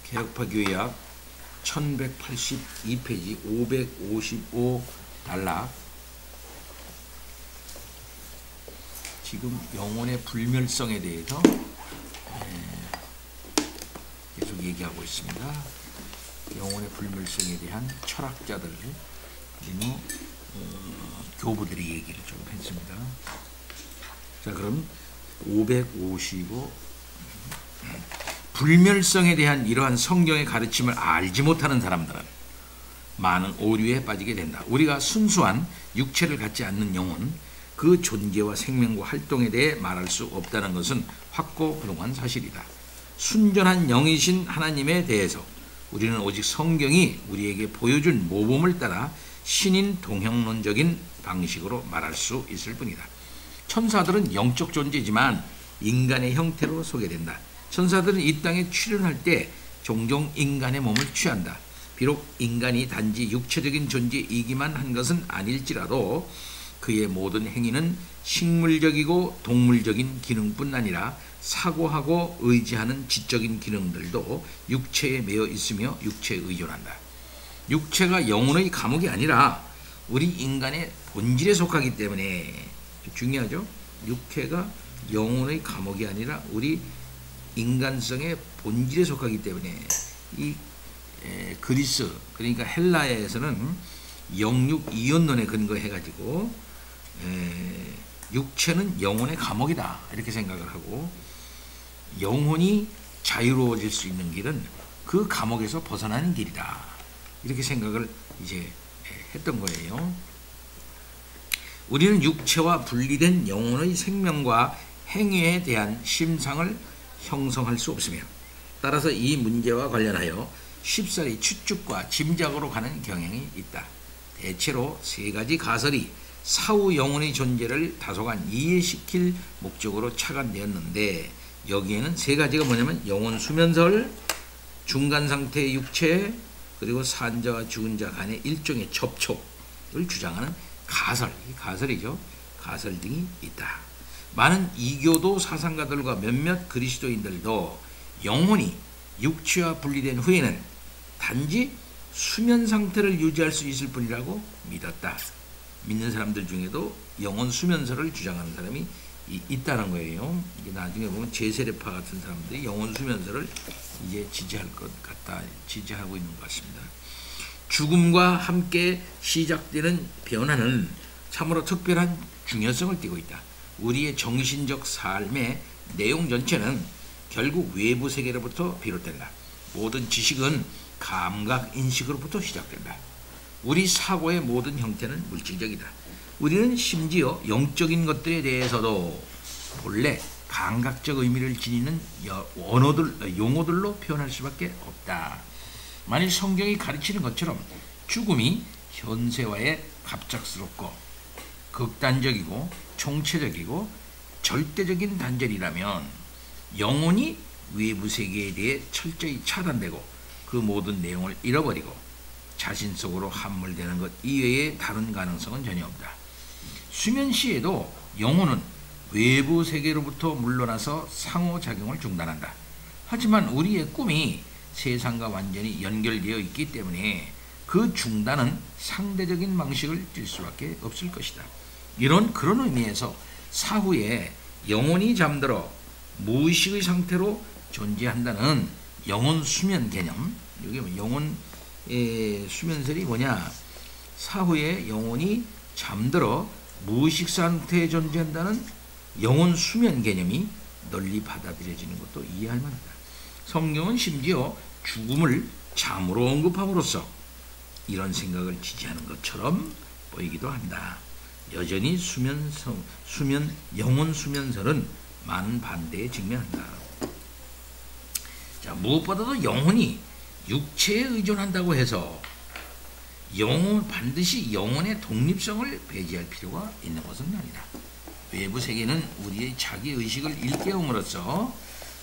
개혁파 교회학 1182페이지 555단락. 지금 영혼의 불멸성에 대해서 계속 얘기하고 있습니다. 영혼의 불멸성에 대한 철학자들 그리고 교부들이 얘기를 좀 했습니다. 자, 그럼 555 불멸성에 대한 이러한 성경의 가르침을 알지 못하는 사람들은 많은 오류에 빠지게 된다. 우리가 순수한 육체를 갖지 않는 영혼, 그 존재와 생명과 활동에 대해 말할 수 없다는 것은 확고부동한 사실이다. 순전한 영이신 하나님에 대해서 우리는 오직 성경이 우리에게 보여준 모범을 따라 신인 동형론적인 방식으로 말할 수 있을 뿐이다. 천사들은 영적 존재지만 인간의 형태로 소개된다. 천사들은 이 땅에 출현할 때 종종 인간의 몸을 취한다. 비록 인간이 단지 육체적인 존재이기만 한 것은 아닐지라도 그의 모든 행위는 식물적이고 동물적인 기능뿐 아니라 사고하고 의지하는 지적인 기능들도 육체에 매여 있으며 육체에 의존한다. 육체가 영혼의 감옥이 아니라 우리 인간의 본질에 속하기 때문에 중요하죠. 육체가 영혼의 감옥이 아니라 우리 인간성의 본질에 속하기 때문에 이 그리스 그러니까 헬라에서는 영육 이원론에 근거해 가지고 육체는 영혼의 감옥이다 이렇게 생각을 하고, 영혼이 자유로워질 수 있는 길은 그 감옥에서 벗어나는 길이다 이렇게 생각을 이제 했던 거예요. 우리는 육체와 분리된 영혼의 생명과 행위에 대한 심상을 형성할 수 없으며, 따라서 이 문제와 관련하여 쉽사리 추측과 짐작으로 가는 경향이 있다. 대체로 세 가지 가설이 사후 영혼의 존재를 다소간 이해시킬 목적으로 착안되었는데, 여기에는 세 가지가 뭐냐면 영혼 수면설, 중간 상태의 육체, 그리고 산자와 죽은 자 간의 일종의 접촉을 주장하는 가설이죠. 가설 등이 있다. 많은 이교도 사상가들과 몇몇 그리스도인들도 영혼이 육체와 분리된 후에는 단지 수면 상태를 유지할 수 있을 뿐이라고 믿었다. 믿는 사람들 중에도 영혼 수면설을 주장하는 사람이 있다는 거예요. 이게 나중에 보면 제세례파 같은 사람들이 영혼 수면설을 이제 지지할 것 같다, 지지하고 있는 것 같습니다. 죽음과 함께 시작되는 변화는 참으로 특별한 중요성을 띠고 있다. 우리의 정신적 삶의 내용 전체는 결국 외부 세계로부터 비롯된다. 모든 지식은 감각 인식으로부터 시작된다. 우리 사고의 모든 형태는 물질적이다. 우리는 심지어 영적인 것들에 대해서도 본래 감각적 의미를 지니는 용어들로 표현할 수밖에 없다. 만일 성경이 가르치는 것처럼 죽음이 현세와의 갑작스럽고 극단적이고 총체적이고 절대적인 단절이라면, 영혼이 외부 세계에 대해 철저히 차단되고 그 모든 내용을 잃어버리고 자신 속으로 함몰되는 것 이외에 다른 가능성은 전혀 없다. 수면 시에도 영혼은 외부 세계로부터 물러나서 상호작용을 중단한다. 하지만 우리의 꿈이 세상과 완전히 연결되어 있기 때문에 그 중단은 상대적인 방식을 띨 수밖에 없을 것이다. 그런 의미에서 사후에 영혼이 잠들어 무의식의 상태로 존재한다는 영혼 수면 개념, 이게 영혼의 수면설이 뭐냐, 사후에 영혼이 잠들어 무의식 상태에 존재한다는 영혼 수면 개념이 널리 받아들여지는 것도 이해할 만하다. 성경은 심지어 죽음을 잠으로 언급함으로써 이런 생각을 지지하는 것처럼 보이기도 한다. 여전히 영혼 수면설은 많은 반대에 직면한다. 자, 무엇보다도 영혼이 육체에 의존한다고 해서 반드시 영혼의 독립성을 배제할 필요가 있는 것은 아니다. 외부 세계는 우리의 자기 의식을 일깨움으로써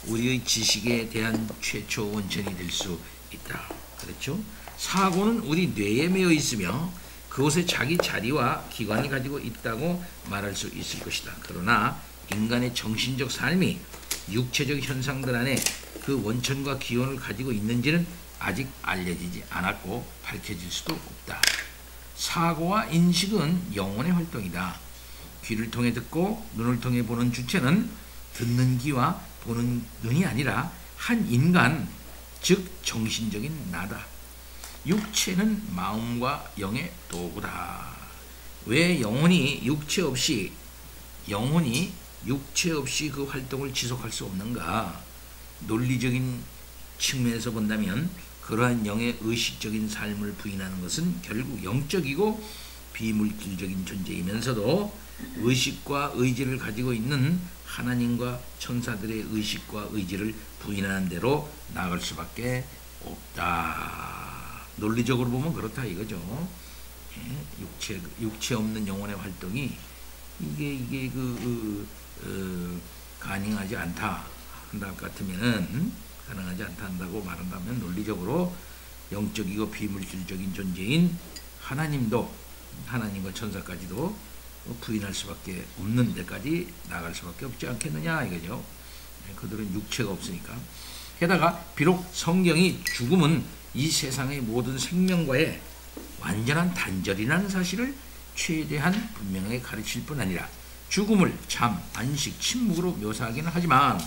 우리의 지식에 대한 최초 원천이 될 수 있다. 그렇죠? 사고는 우리 뇌에 매여 있으며 그곳에 자기 자리와 기관이 가지고 있다고 말할 수 있을 것이다. 그러나 인간의 정신적 삶이 육체적 현상들 안에 그 원천과 기원을 가지고 있는지는 아직 알려지지 않았고 밝혀질 수도 없다. 사고와 인식은 영혼의 활동이다. 귀를 통해 듣고 눈을 통해 보는 주체는 듣는 귀와 보는 눈이 아니라 한 인간, 즉 정신적인 나다. 육체는 마음과 영의 도구다. 왜 영혼이 육체 없이 그 활동을 지속할 수 없는가? 논리적인 측면에서 본다면 그러한 영의 의식적인 삶을 부인하는 것은 결국 영적이고 비물질적인 존재이면서도 의식과 의지를 가지고 있는 하나님과 천사들의 의식과 의지를 부인하는 대로 나아갈 수밖에 없다. 논리적으로 보면 그렇다 이거죠. 육체 없는 영혼의 활동이 이게 가능하지 않다 한다 같으면은 가능하지 않다 한다고 말한다면 논리적으로 영적이고 비물질적인 존재인 하나님과 천사까지도 부인할 수밖에 없는 데까지 나갈 수밖에 없지 않겠느냐 이거죠. 그들은 육체가 없으니까. 게다가 비록 성경이 죽음은 이 세상의 모든 생명과의 완전한 단절이라는 사실을 최대한 분명하게 가르칠 뿐 아니라 죽음을 잠, 안식, 침묵으로 묘사하기는 하지만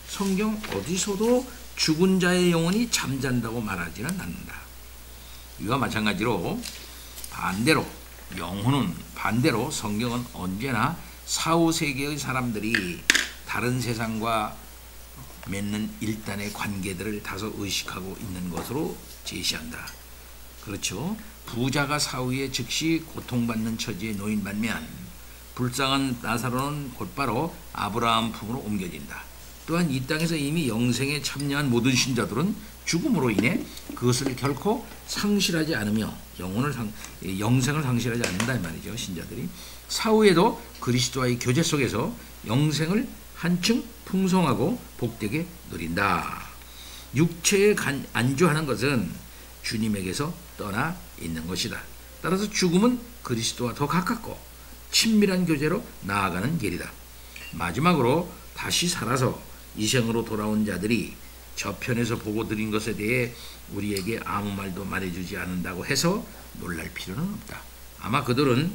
성경 어디서도 죽은 자의 영혼이 잠잔다고 말하지는 않는다. 이와 마찬가지로 반대로 성경은 언제나 사후 세계의 사람들이 다른 세상과 맺는 일단의 관계들을 다소 의식하고 있는 것으로 제시한다. 그렇죠. 부자가 사후에 즉시 고통받는 처지에 놓인 반면 불쌍한 나사로는 곧바로 아브라함 품으로 옮겨진다. 또한 이 땅에서 이미 영생에 참여한 모든 신자들은 죽음으로 인해 그것을 결코 상실하지 않으며 영생을 상실하지 않는다 이 말이죠. 신자들이 사후에도 그리스도와의 교제 속에서 영생을 한층 풍성하고 복되게 누린다. 육체에 안주하는 것은 주님에게서 떠나 있는 것이다. 따라서 죽음은 그리스도와 더 가깝고 친밀한 교제로 나아가는 길이다. 마지막으로 다시 살아서 이 생으로 돌아온 자들이 저편에서 보고 드린 것에 대해 우리에게 아무 말도 말해주지 않는다고 해서 놀랄 필요는 없다. 아마 그들은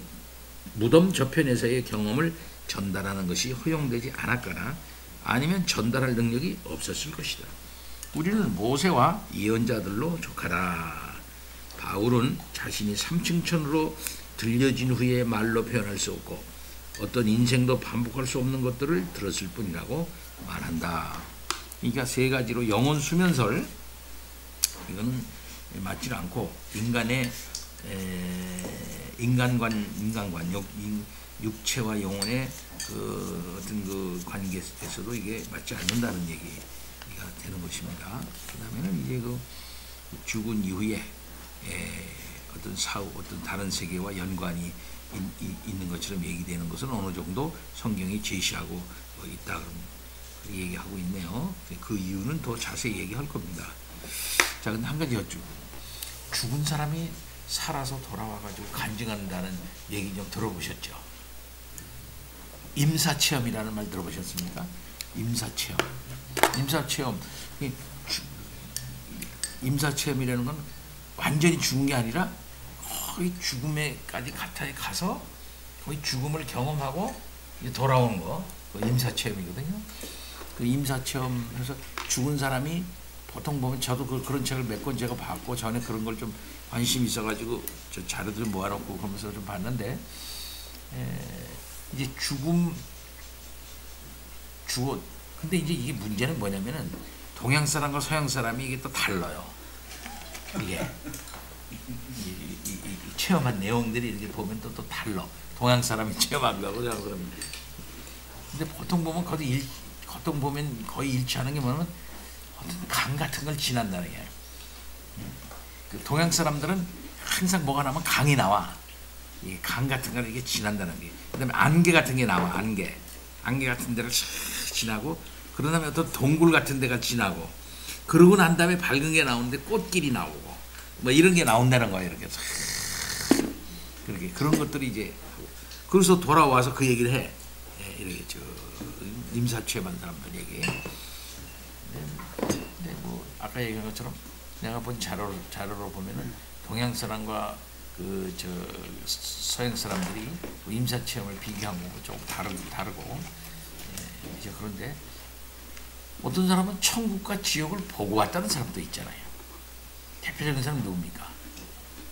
무덤 저편에서의 경험을 전달하는 것이 허용되지 않았거나 아니면 전달할 능력이 없었을 것이다. 우리는 모세와 예언자들로 족하다. 바울은 자신이 삼층천으로 들려진 후에 말로 표현할 수 없고 어떤 인생도 반복할 수 없는 것들을 들었을 뿐이라고 말한다. 그러니까 세 가지로 영혼 수면설, 이거는 맞지 않고 인간관 육체와 영혼의 어떤 그 관계에서도 이게 맞지 않는다는 얘기가 되는 것입니다. 그다음에는 이제 그 죽은 이후에 어떤 다른 세계와 연관이 있는 것처럼 얘기되는 것은 어느 정도 성경이 제시하고 있다 그런 얘기하고 있네요. 그 이유는 더 자세히 얘기할 겁니다. 자, 근데 한 가지 여쭈고 죽은 사람이 살아서 돌아와가지고 간증한다는 얘기 좀 들어보셨죠? 임사체험이라는 말 들어보셨습니까? 임사체험이라는 건 완전히 죽은 게 아니라 거의 죽음에까지 가까이 가서 거의 죽음을 경험하고 돌아오는 거, 그 임사체험이거든요. 그 임사체험에서 죽은 사람이 보통 보면 저도 그런 책을 몇 권 제가 봤고 전에 그런 걸 좀 관심이 있어가지고 저 자료들 모아놓고 그러면서 좀 봤는데 이제 근데 이제 이게 문제는 뭐냐면은 동양 사람과 서양 사람이 이게 또 달라요. 이게 이 체험한 내용들이 이렇게 보면 또 달라. 동양 사람이 체험한 거하고 서양 사람이. 근데 보통 보면 거의 일치하는 게 뭐냐면 어떤 강 같은 걸 지난다는 게. 그 동양 사람들은 항상 뭐가 나면 강이 나와. 이 강 같은 걸 이게 지난다는 게. 그다음에 안개 같은 게 나와. 안개 같은 데를 싹 지나고 그런 다음에 어떤 동굴 같은 데가 지나고 그러고 난 다음에 밝은 게 나오는데 꽃길이 나오고 뭐 이런 게 나온다는 거예요. 이렇게 싹 그렇게 그런 것들이 이제 그래서 돌아와서 그 얘기를 해. 이렇게 임사체험한 사람들 얘기. 아까 얘기한 것처럼 내가 본 자료로 보면은 동양 사람과 저 서양 사람들이 임사 체험을 비교하고 조금 다르고 이제 그런데 어떤 사람은 천국과 지옥을 보고 왔다는 사람도 있잖아요. 대표적인 사람 누굽니까?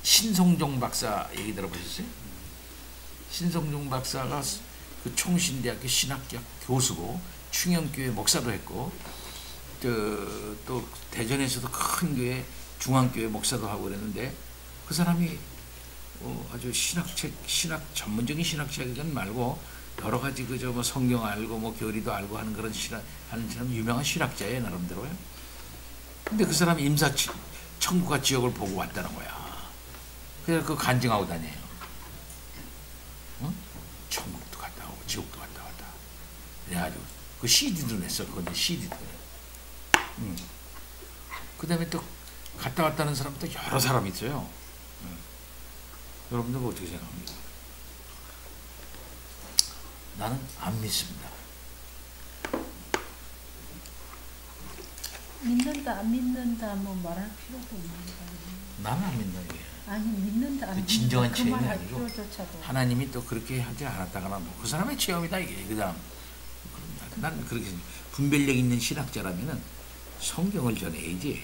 신성종 박사 얘기 들어보셨어요? 신성종 박사가 그 총신대학교 신학학 교수고 충영교회 목사도 했고 또 대전에서도 큰 교회 중앙교회 목사도 하고 그랬는데 그 사람이 아주 신학 전문적인 신학책은 말고 여러 가지 그저 뭐 성경 알고 뭐 교리도 알고 하는 그런 하는 사람 유명한 신학자예요 나름대로요. 근데 그 사람이 천국과 지옥을 보고 왔다는 거야. 그래서 그 간증하고 다녀요. 응? 천국도 갔다 오고 지옥도 갔다 왔다. 그래가지고 그 CD도 냈어. 그건데 CD도. 그 다음에 또 갔다 왔다는 사람도 여러 사람 있어요. 여러분들 어떻게 생각합니까? 나는 안 믿습니다. 믿는다 안 믿는다 뭐 말할 필요도 없는 거예요. 나는 안 믿는 게 아니 믿는다 안 그 믿는다 진정한 그 체험이 말할 아니고 필요조차도 하나님이 또 그렇게 하지 않았다거나 뭐 그 사람의 체험이다 이게 그 사람. 난 그렇게 분별력 있는 신학자라면은 성경을 전해야지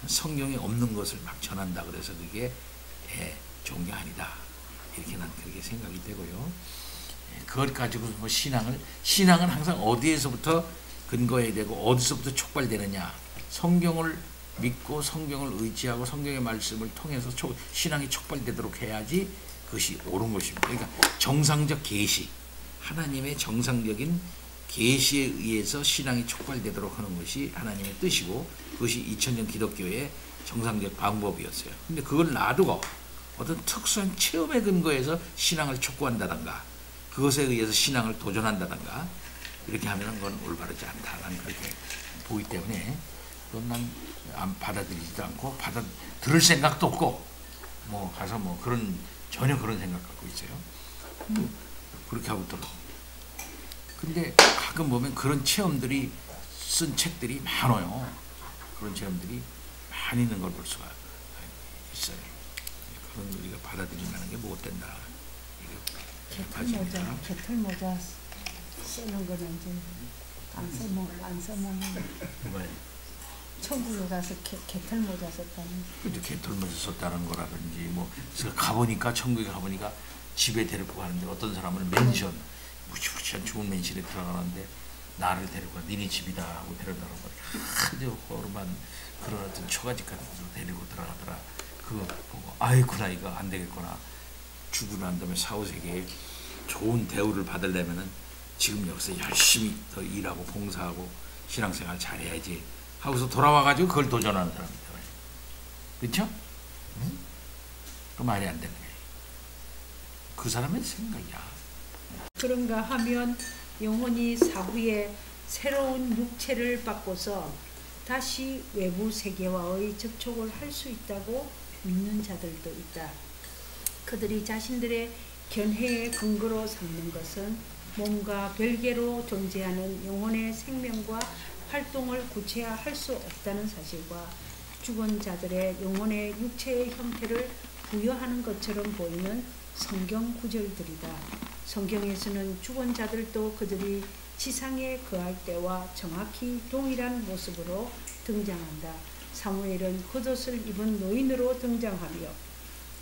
성경에 없는 것을 막 전한다 그래서 그게 좋은 게 아니다 이렇게 난 그렇게 생각이 되고요. 그걸 가지고 뭐 신앙은 항상 어디에서부터 근거해야 되고 어디서부터 촉발되느냐. 성경을 믿고 성경을 의지하고 성경의 말씀을 통해서 신앙이 촉발되도록 해야지 그것이 옳은 것입니다. 그러니까 정상적 계시, 하나님의 정상적인 계시에 의해서 신앙이 촉발되도록 하는 것이 하나님의 뜻이고 그것이 2000년 기독교의 정상적 방법이었어요. 근데 그걸 놔두고 어떤 특수한 체험에 근거해서 신앙을 촉구한다든가 그것에 의해서 신앙을 도전한다든가 이렇게 하면 그건 올바르지 않다. 나는 그렇게 보기 때문에 그건 난 받아들이지도 않고 들을 생각도 없고 뭐 가서 뭐 전혀 그런 생각 갖고 있어요. 그렇게 하고 있더라고. 근데 가끔 보면 그런 체험들이 쓴 책들이 많아요. 그런 체험들이 많이 있는 걸 볼 수가 있어요. 그런 우리가 받아들인다는 게 못된다. 개털 모자 쓰는 거는 이제 안 써먹는 천국에 가서 개털 모자 썼다는. 그죠. 개털 모자 썼다는 거라든지 뭐 가보니까 천국에 가보니까 집에 데리고 가는데 어떤 사람은 맨션 무시무시한 좋은 맨션에 들어가는데 나를 데리고 니네 집이다 하고 데려다가 아주 허름한 그런 어떤 초가집 같은 데로 데리고 들어가더라. 그거 보고 아이쿠나 이거 안 되겠구나. 죽고 난 다음에 사후세계에 좋은 대우를 받으려면은 지금 여기서 열심히 더 일하고 봉사하고 신앙생활 잘해야지 하고서 돌아와가지고 그걸 도전하는 사람이다. 그렇죠? 응? 그 말이 안 되는 거예요. 그 사람의 생각이야. 그런가 하면 영혼이 사후에 새로운 육체를 바꿔서 다시 외부 세계와의 접촉을 할 수 있다고 믿는 자들도 있다. 그들이 자신들의 견해의 근거로 삼는 것은 몸과 별개로 존재하는 영혼의 생명과 활동을 구체화할 수 없다는 사실과 죽은 자들의 영혼의 육체의 형태를 부여하는 것처럼 보이는 성경 구절들이다. 성경에서는 죽은 자들도 그들이 지상에 거할 때와 정확히 동일한 모습으로 등장한다. 사무엘은 겉옷을 입은 노인으로 등장하며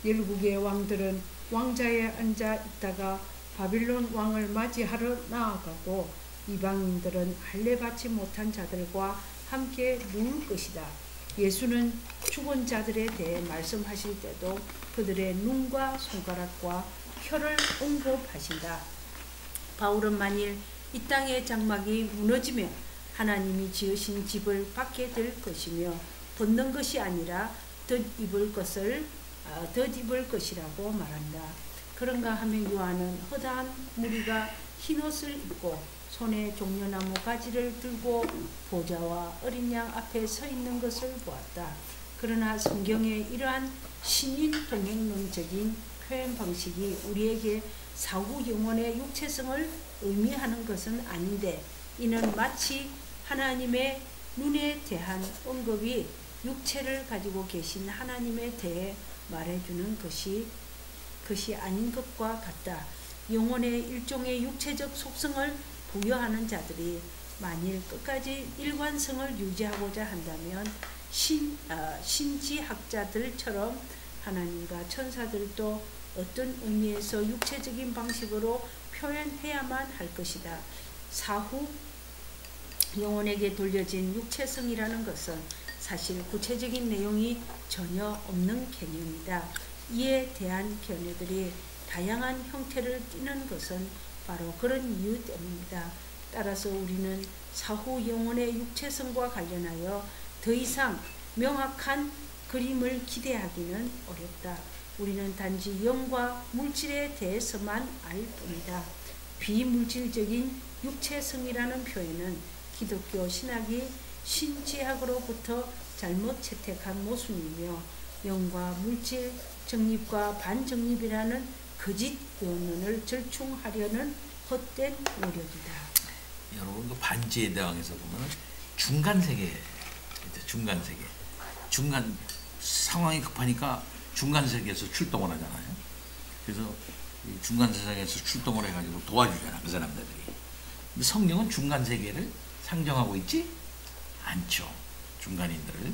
열국의 왕들은 왕자에 앉아 있다가 바빌론 왕을 맞이하러 나아가고 이방인들은 할례 받지 못한 자들과 함께 누울 것이다. 예수는 죽은 자들에 대해 말씀하실 때도 그들의 눈과 손가락과 혀를 언급하신다. 바울은 만일 이 땅의 장막이 무너지면 하나님이 지으신 집을 받게 될 것이며 벗는 것이 아니라 덧입을 것이라고 말한다. 그런가 하면 요한은 허다한 무리가 흰옷을 입고 손에 종려나무 가지를 들고 보좌와 어린 양 앞에 서 있는 것을 보았다. 그러나 성경의 이러한 신인 동행론적인 표현 방식이 우리에게 사후 영혼의 육체성을 의미하는 것은 아닌데 이는 마치 하나님의 눈에 대한 언급이 육체를 가지고 계신 하나님에 대해 말해주는 것이 아닌 것과 같다. 영혼의 일종의 육체적 속성을 부여하는 자들이 만일 끝까지 일관성을 유지하고자 한다면 신지학자들처럼 하나님과 천사들도 어떤 의미에서 육체적인 방식으로 표현해야만 할 것이다. 사후 영혼에게 돌려진 육체성이라는 것은 사실 구체적인 내용이 전혀 없는 개념이다. 이에 대한 견해들이 다양한 형태를 띠는 것은 바로 그런 이유 때문이다. 따라서 우리는 사후 영혼의 육체성과 관련하여 더 이상 명확한 그림을 기대하기는 어렵다. 우리는 단지 영과 물질에 대해서만 알 뿐이다. 비물질적인 육체성이라는 표현은 기독교 신학이 신지학으로부터 잘못 채택한 모순이며 영과 물질 정립과 반정립이라는 거짓 변론을 절충하려는 헛된 노력이다. 여러분 그 반지의 대왕에서 보면 중간 세계, 중간 상황이 급하니까 중간 세계에서 출동을 하잖아요. 그래서 이 중간 세상에서 출동을 해가지고 도와주잖아 그 사람들이. 근데 성령은 중간 세계를 상정하고 있지 않죠. 중간인들을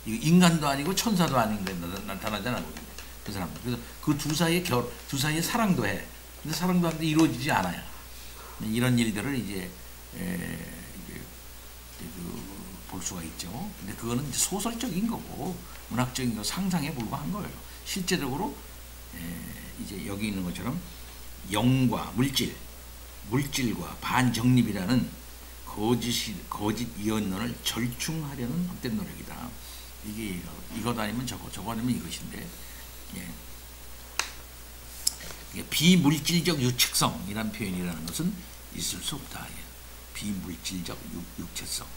인간도 아니고 천사도 아닌 데 나타나잖아 그 사람들. 그래서 그 두 사이에 사랑도 해. 근데 사랑도 하는데 이루어지지 않아요. 이런 일들을 이제 볼 수가 있죠. 근데 그거는 이제 소설적인 거고 문학적인 거 상상에 불과한 거예요. 실제적으로 이제 여기 있는 것처럼 영과 물질과 반정립이라는 거짓 이언론을 절충하려는 헛된 노력이다. 이게 이것 아니면 저거 아니면 이것인데, 예. 비물질적 유체성이라는 표현이라는 것은 있을 수 없다. 예. 비물질적 육체성.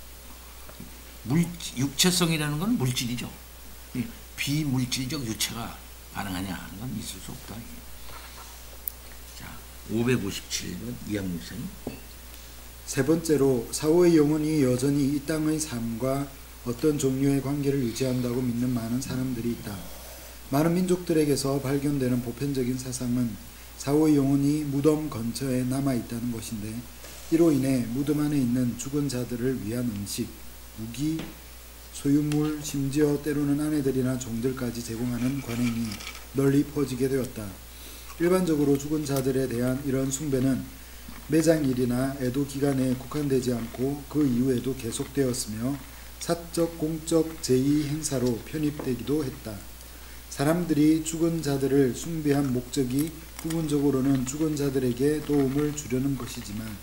육체성이라는 건 물질이죠. 예. 비물질적 유체가 가능하냐 하는 건 있을 수 없다. 예. 자, 557번 이학목사님. 세 번째로 사후의 영혼이 여전히 이 땅의 삶과 어떤 종류의 관계를 유지한다고 믿는 많은 사람들이 있다. 많은 민족들에게서 발견되는 보편적인 사상은 사후의 영혼이 무덤 근처에 남아있다는 것인데, 이로 인해 무덤 안에 있는 죽은 자들을 위한 음식, 무기, 소유물, 심지어 때로는 아내들이나 종들까지 제공하는 관행이 널리 퍼지게 되었다. 일반적으로 죽은 자들에 대한 이런 숭배는 매장일이나 애도 기간에 국한되지 않고 그 이후에도 계속되었으며 사적, 공적, 제2 행사로 편입되기도 했다. 사람들이 죽은 자들을 숭배한 목적이 부분적으로는 죽은 자들에게 도움을 주려는 것이었지만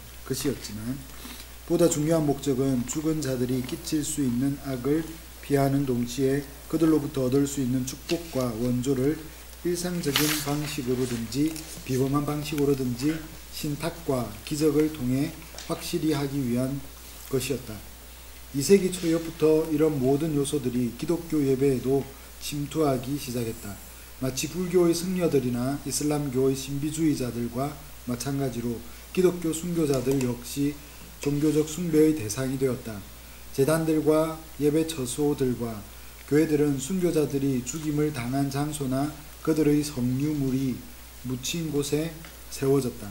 보다 중요한 목적은 죽은 자들이 끼칠 수 있는 악을 피하는 동시에 그들로부터 얻을 수 있는 축복과 원조를 일상적인 방식으로든지 비범한 방식으로든지 신탁과 기적을 통해 확실히 하기 위한 것이었다. 2세기 초엽부터 이런 모든 요소들이 기독교 예배에도 침투하기 시작했다. 마치 불교의 승려들이나 이슬람교의 신비주의자들과 마찬가지로 기독교 순교자들 역시 종교적 숭배의 대상이 되었다. 제단들과 예배 처소들과 교회들은 순교자들이 죽임을 당한 장소나 그들의 성유물이 묻힌 곳에 세워졌다.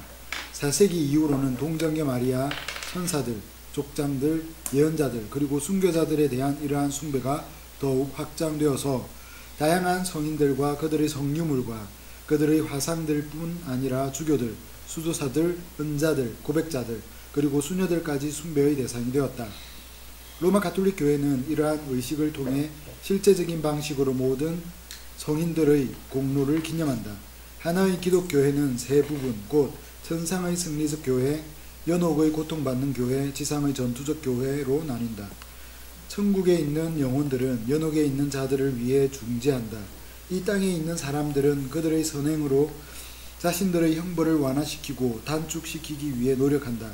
4세기 이후로는 동정녀 마리아, 천사들, 족장들, 예언자들, 그리고 순교자들에 대한 이러한 숭배가 더욱 확장되어서 다양한 성인들과 그들의 성유물과 그들의 화상들뿐 아니라 주교들, 수도사들, 은자들, 고백자들, 그리고 수녀들까지 숭배의 대상이 되었다. 로마 가톨릭 교회는 이러한 의식을 통해 실제적인 방식으로 모든 성인들의 공로를 기념한다. 하나의 기독교회는 세 부분, 곧 천상의 승리적 교회, 연옥의 고통받는 교회, 지상의 전투적 교회로 나뉜다. 천국에 있는 영혼들은 연옥에 있는 자들을 위해 중재한다. 이 땅에 있는 사람들은 그들의 선행으로 자신들의 형벌을 완화시키고 단축시키기 위해 노력한다.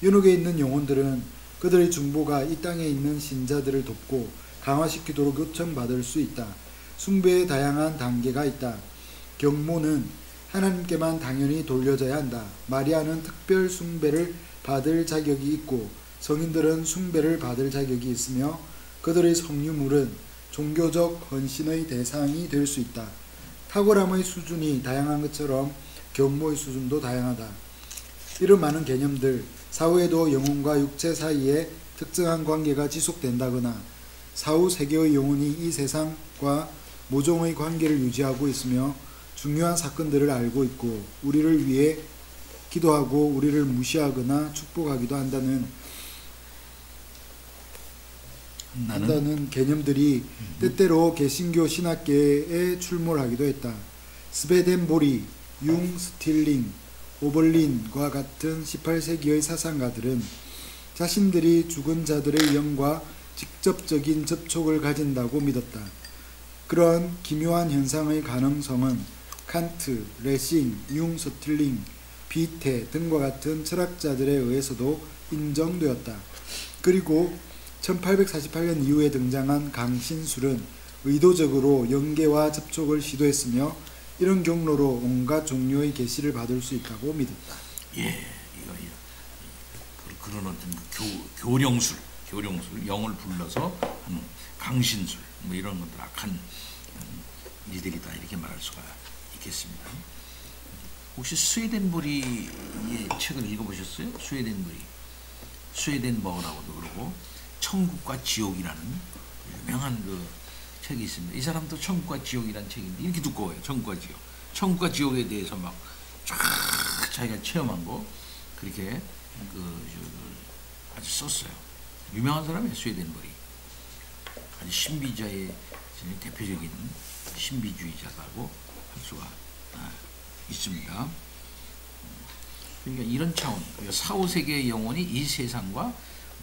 연옥에 있는 영혼들은 그들의 중보가 이 땅에 있는 신자들을 돕고 강화시키도록 요청받을 수 있다. 숭배의 다양한 단계가 있다. 경모는 하나님께만 당연히 돌려져야 한다. 마리아는 특별 숭배를 받을 자격이 있고 성인들은 숭배를 받을 자격이 있으며 그들의 성유물은 종교적 헌신의 대상이 될 수 있다. 탁월함의 수준이 다양한 것처럼 견모의 수준도 다양하다. 이런 많은 개념들, 사후에도 영혼과 육체 사이에 특정한 관계가 지속된다거나 사후 세계의 영혼이 이 세상과 모종의 관계를 유지하고 있으며 중요한 사건들을 알고 있고 우리를 위해 기도하고 우리를 무시하거나 축복하기도 한다는 개념들이 때때로 개신교 신학계에 출몰하기도 했다. 스베덴보리, 융, 스틸링, 오벌린과 같은 18세기의 사상가들은 자신들이 죽은 자들의 영과 직접적인 접촉을 가진다고 믿었다. 그런 기묘한 현상의 가능성은 칸트, 레싱, 융, 스틸링, 비테 등과 같은 철학자들에 의해서도 인정되었다. 그리고 1848년 이후에 등장한 강신술은 의도적으로 영계와 접촉을 시도했으며 이런 경로로 온갖 종류의 계시를 받을 수 있다고 믿었다. 예, 그런 어떤 교령술, 영을 불러서 하는 강신술, 뭐 이런 것들 악한 일들이다 이렇게 말할 수가 있겠습니다. 혹시 스웨덴버리의 책을 읽어보셨어요? 스웨덴버라고도 그러고 천국과 지옥이라는 유명한 그 책이 있습니다. 이 사람도 천국과 지옥이라는 책인데 이렇게 두꺼워요. 천국과 지옥에 대해서 막 쫙 자기가 체험한 거 그렇게 아주 썼어요. 유명한 사람이에요. 스웨덴버리. 아주 신비주의의 대표적인 신비주의자라고 할 수가 있습니다. 그러니까 이런 차원, 사후 세계의 영혼이 이 세상과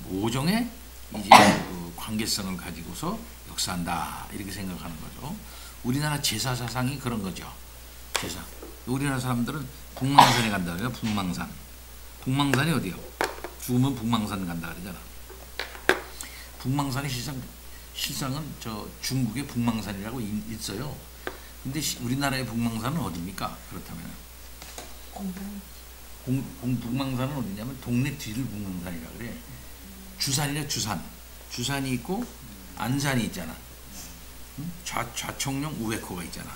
모종의 이제 그 관계성을 가지고서 역사한다 이렇게 생각하는 거죠. 우리나라 제사 사상이 그런 거죠. 제사. 우리나라 사람들은 북망산에 간다 그래요. 북망산. 북망산이 어디요? 죽으면 북망산 간다 그러잖아. 북망산이 실상은 저 중국의 북망산이라고 있어요. 근데 우리나라의 북망산은 어디입니까? 그렇다면 북망산은 어디냐면 동네 뒤를 북망산이라 그래. 주산이래. 주산이 있고 안산이 있잖아. 좌청룡 우회코가 있잖아.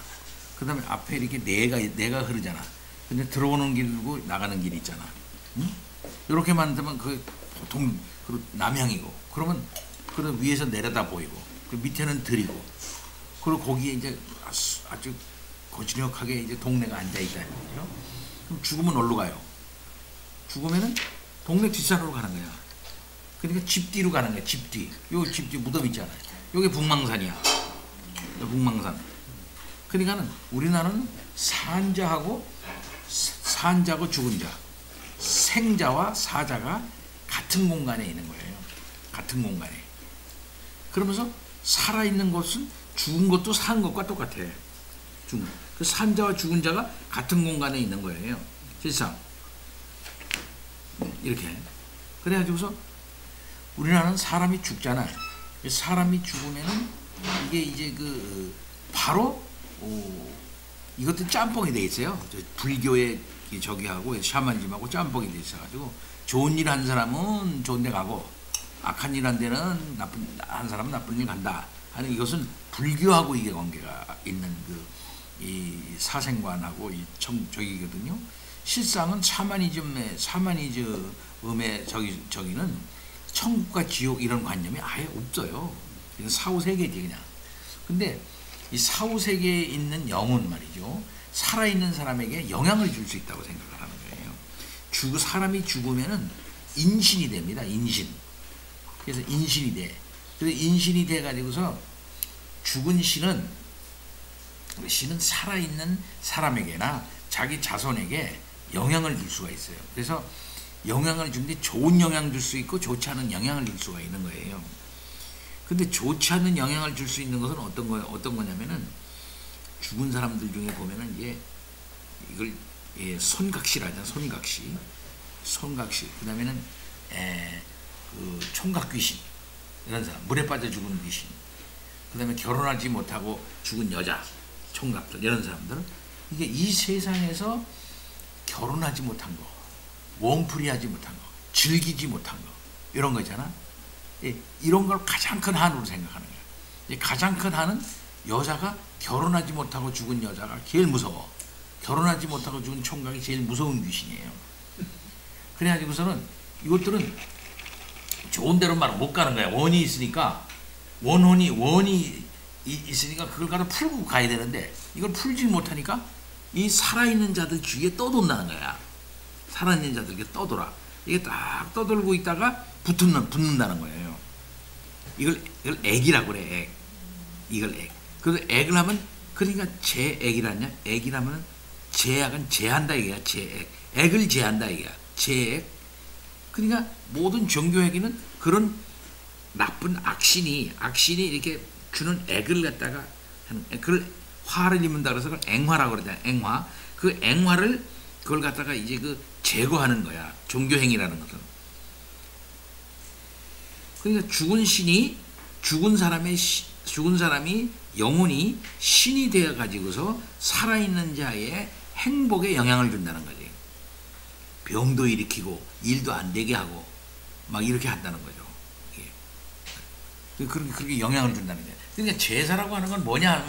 그 다음에 앞에 이렇게 내가 흐르잖아. 근데 들어오는 길고 나가는 길이 있잖아. 이렇게 만들면 보통 남향이고 그러면 위에서 내려다 보이고 그 밑에는 들이고 그리고 거기에 이제 아주 고즈넉하게 이제 동네가 앉아있다는 거죠. 그럼 죽으면 어디로 가요? 죽으면은 동네 뒷산으로 가는 거야. 그러니까 집 뒤로 가는 거야. 집 뒤. 요 집 뒤 무덤 있잖아요. 요게 북망산이야. 북망산. 그러니까는 우리나라는 산자하고 죽은 자, 생자와 사자가 같은 공간에 있는 거예요. 같은 공간에. 그러면서 살아있는 것은 죽은 것도 산 것과 똑같아. 그 산자와 죽은 자가 같은 공간에 있는 거예요. 실상. 이렇게. 그래가지고서 우리나라는 사람이 죽잖아. 사람이 죽으면은 이게 이제 바로 이것도 짬뽕이 돼 있어요. 불교의 저기하고 샤머니즘하고 짬뽕이 돼 있어가지고 좋은 일 한 사람은 좋은 데 가고 악한 일 한 데는 한 사람은 나쁜 일 간다 하는 이것은 불교하고 이게 관계가 있는 이 사생관하고 이 저기거든요. 실상은 샤머니즘의 저기는 천국과 지옥 이런 관념이 아예 없어요. 사후 세계지 그냥. 근데 이 사후 세계에 있는 영혼 말이죠. 살아있는 사람에게 영향을 줄 수 있다고 생각을 하는 거예요. 사람이 죽으면은 인신이 됩니다. 인신. 그래서 인신이 돼. 그래서 인신이 돼가지고서 죽은 신은 살아있는 사람에게나 자기 자손에게 영향을 줄 수가 있어요. 그래서 영향을 주는데 좋은 영향을 줄 수 있고 좋지 않은 영향을 줄 수가 있는 거예요. 근데 좋지 않은 영향을 줄 수 있는 것은 어떤 거냐면은 죽은 사람들 중에 보면은 이걸 손각시라잖아. 손각시. 그 다음에는 총각귀신 이런 사람, 물에 빠져 죽은 귀신. 그 다음에 결혼하지 못하고 죽은 여자, 총각들 이런 사람들은 이게 이 세상에서 결혼하지 못한 거, 웡풀이하지 못한 거, 즐기지 못한 거 이런 거 있잖아. 이런 걸 가장 큰 한으로 생각하는 거예요. 가장 큰 한은 여자가 결혼하지 못하고 죽은 여자가 제일 무서워. 결혼하지 못하고 죽은 총각이 제일 무서운 귀신이에요. 그래가지고서는 이것들은 좋은 데로 말 못 가는 거야. 원이 있으니까 원이 있으니까 그걸 갖다 풀고 가야 되는데 이걸 풀지 못하니까 이 살아있는 자들 주위에 떠돈다는 거야. 살아있는 자들에게 떠돌아. 이게 딱 떠돌고 있다가 붙는다는 거예요. 이걸 액이라고 그래. 액. 이걸 액. 그래서 액을 하면 그러니까 제액이라냐? 액이라면 제약은 제한다 이게야. 제액. 액을 제한다 이게야. 제액. 그러니까 모든 종교회계는 그런 나쁜 악신이 이렇게 주는 액을 갖다가 하는 그걸 화를 입는다 그래서 그걸 앵화라고 그러잖아요. 앵화. 그 앵화를 그걸 갖다가 이제 그 제거하는 거야. 종교행위라는 것은. 그러니까 죽은 사람이 영혼이 신이 되어 가지고서 살아있는 자의 행복에 영향을 준다는 거지. 병도 일으키고 일도 안 되게 하고 막 이렇게 한다는 거죠. 예. 그렇게 영향을 준다는 거예요. 그러니까 제사라고 하는 건 뭐냐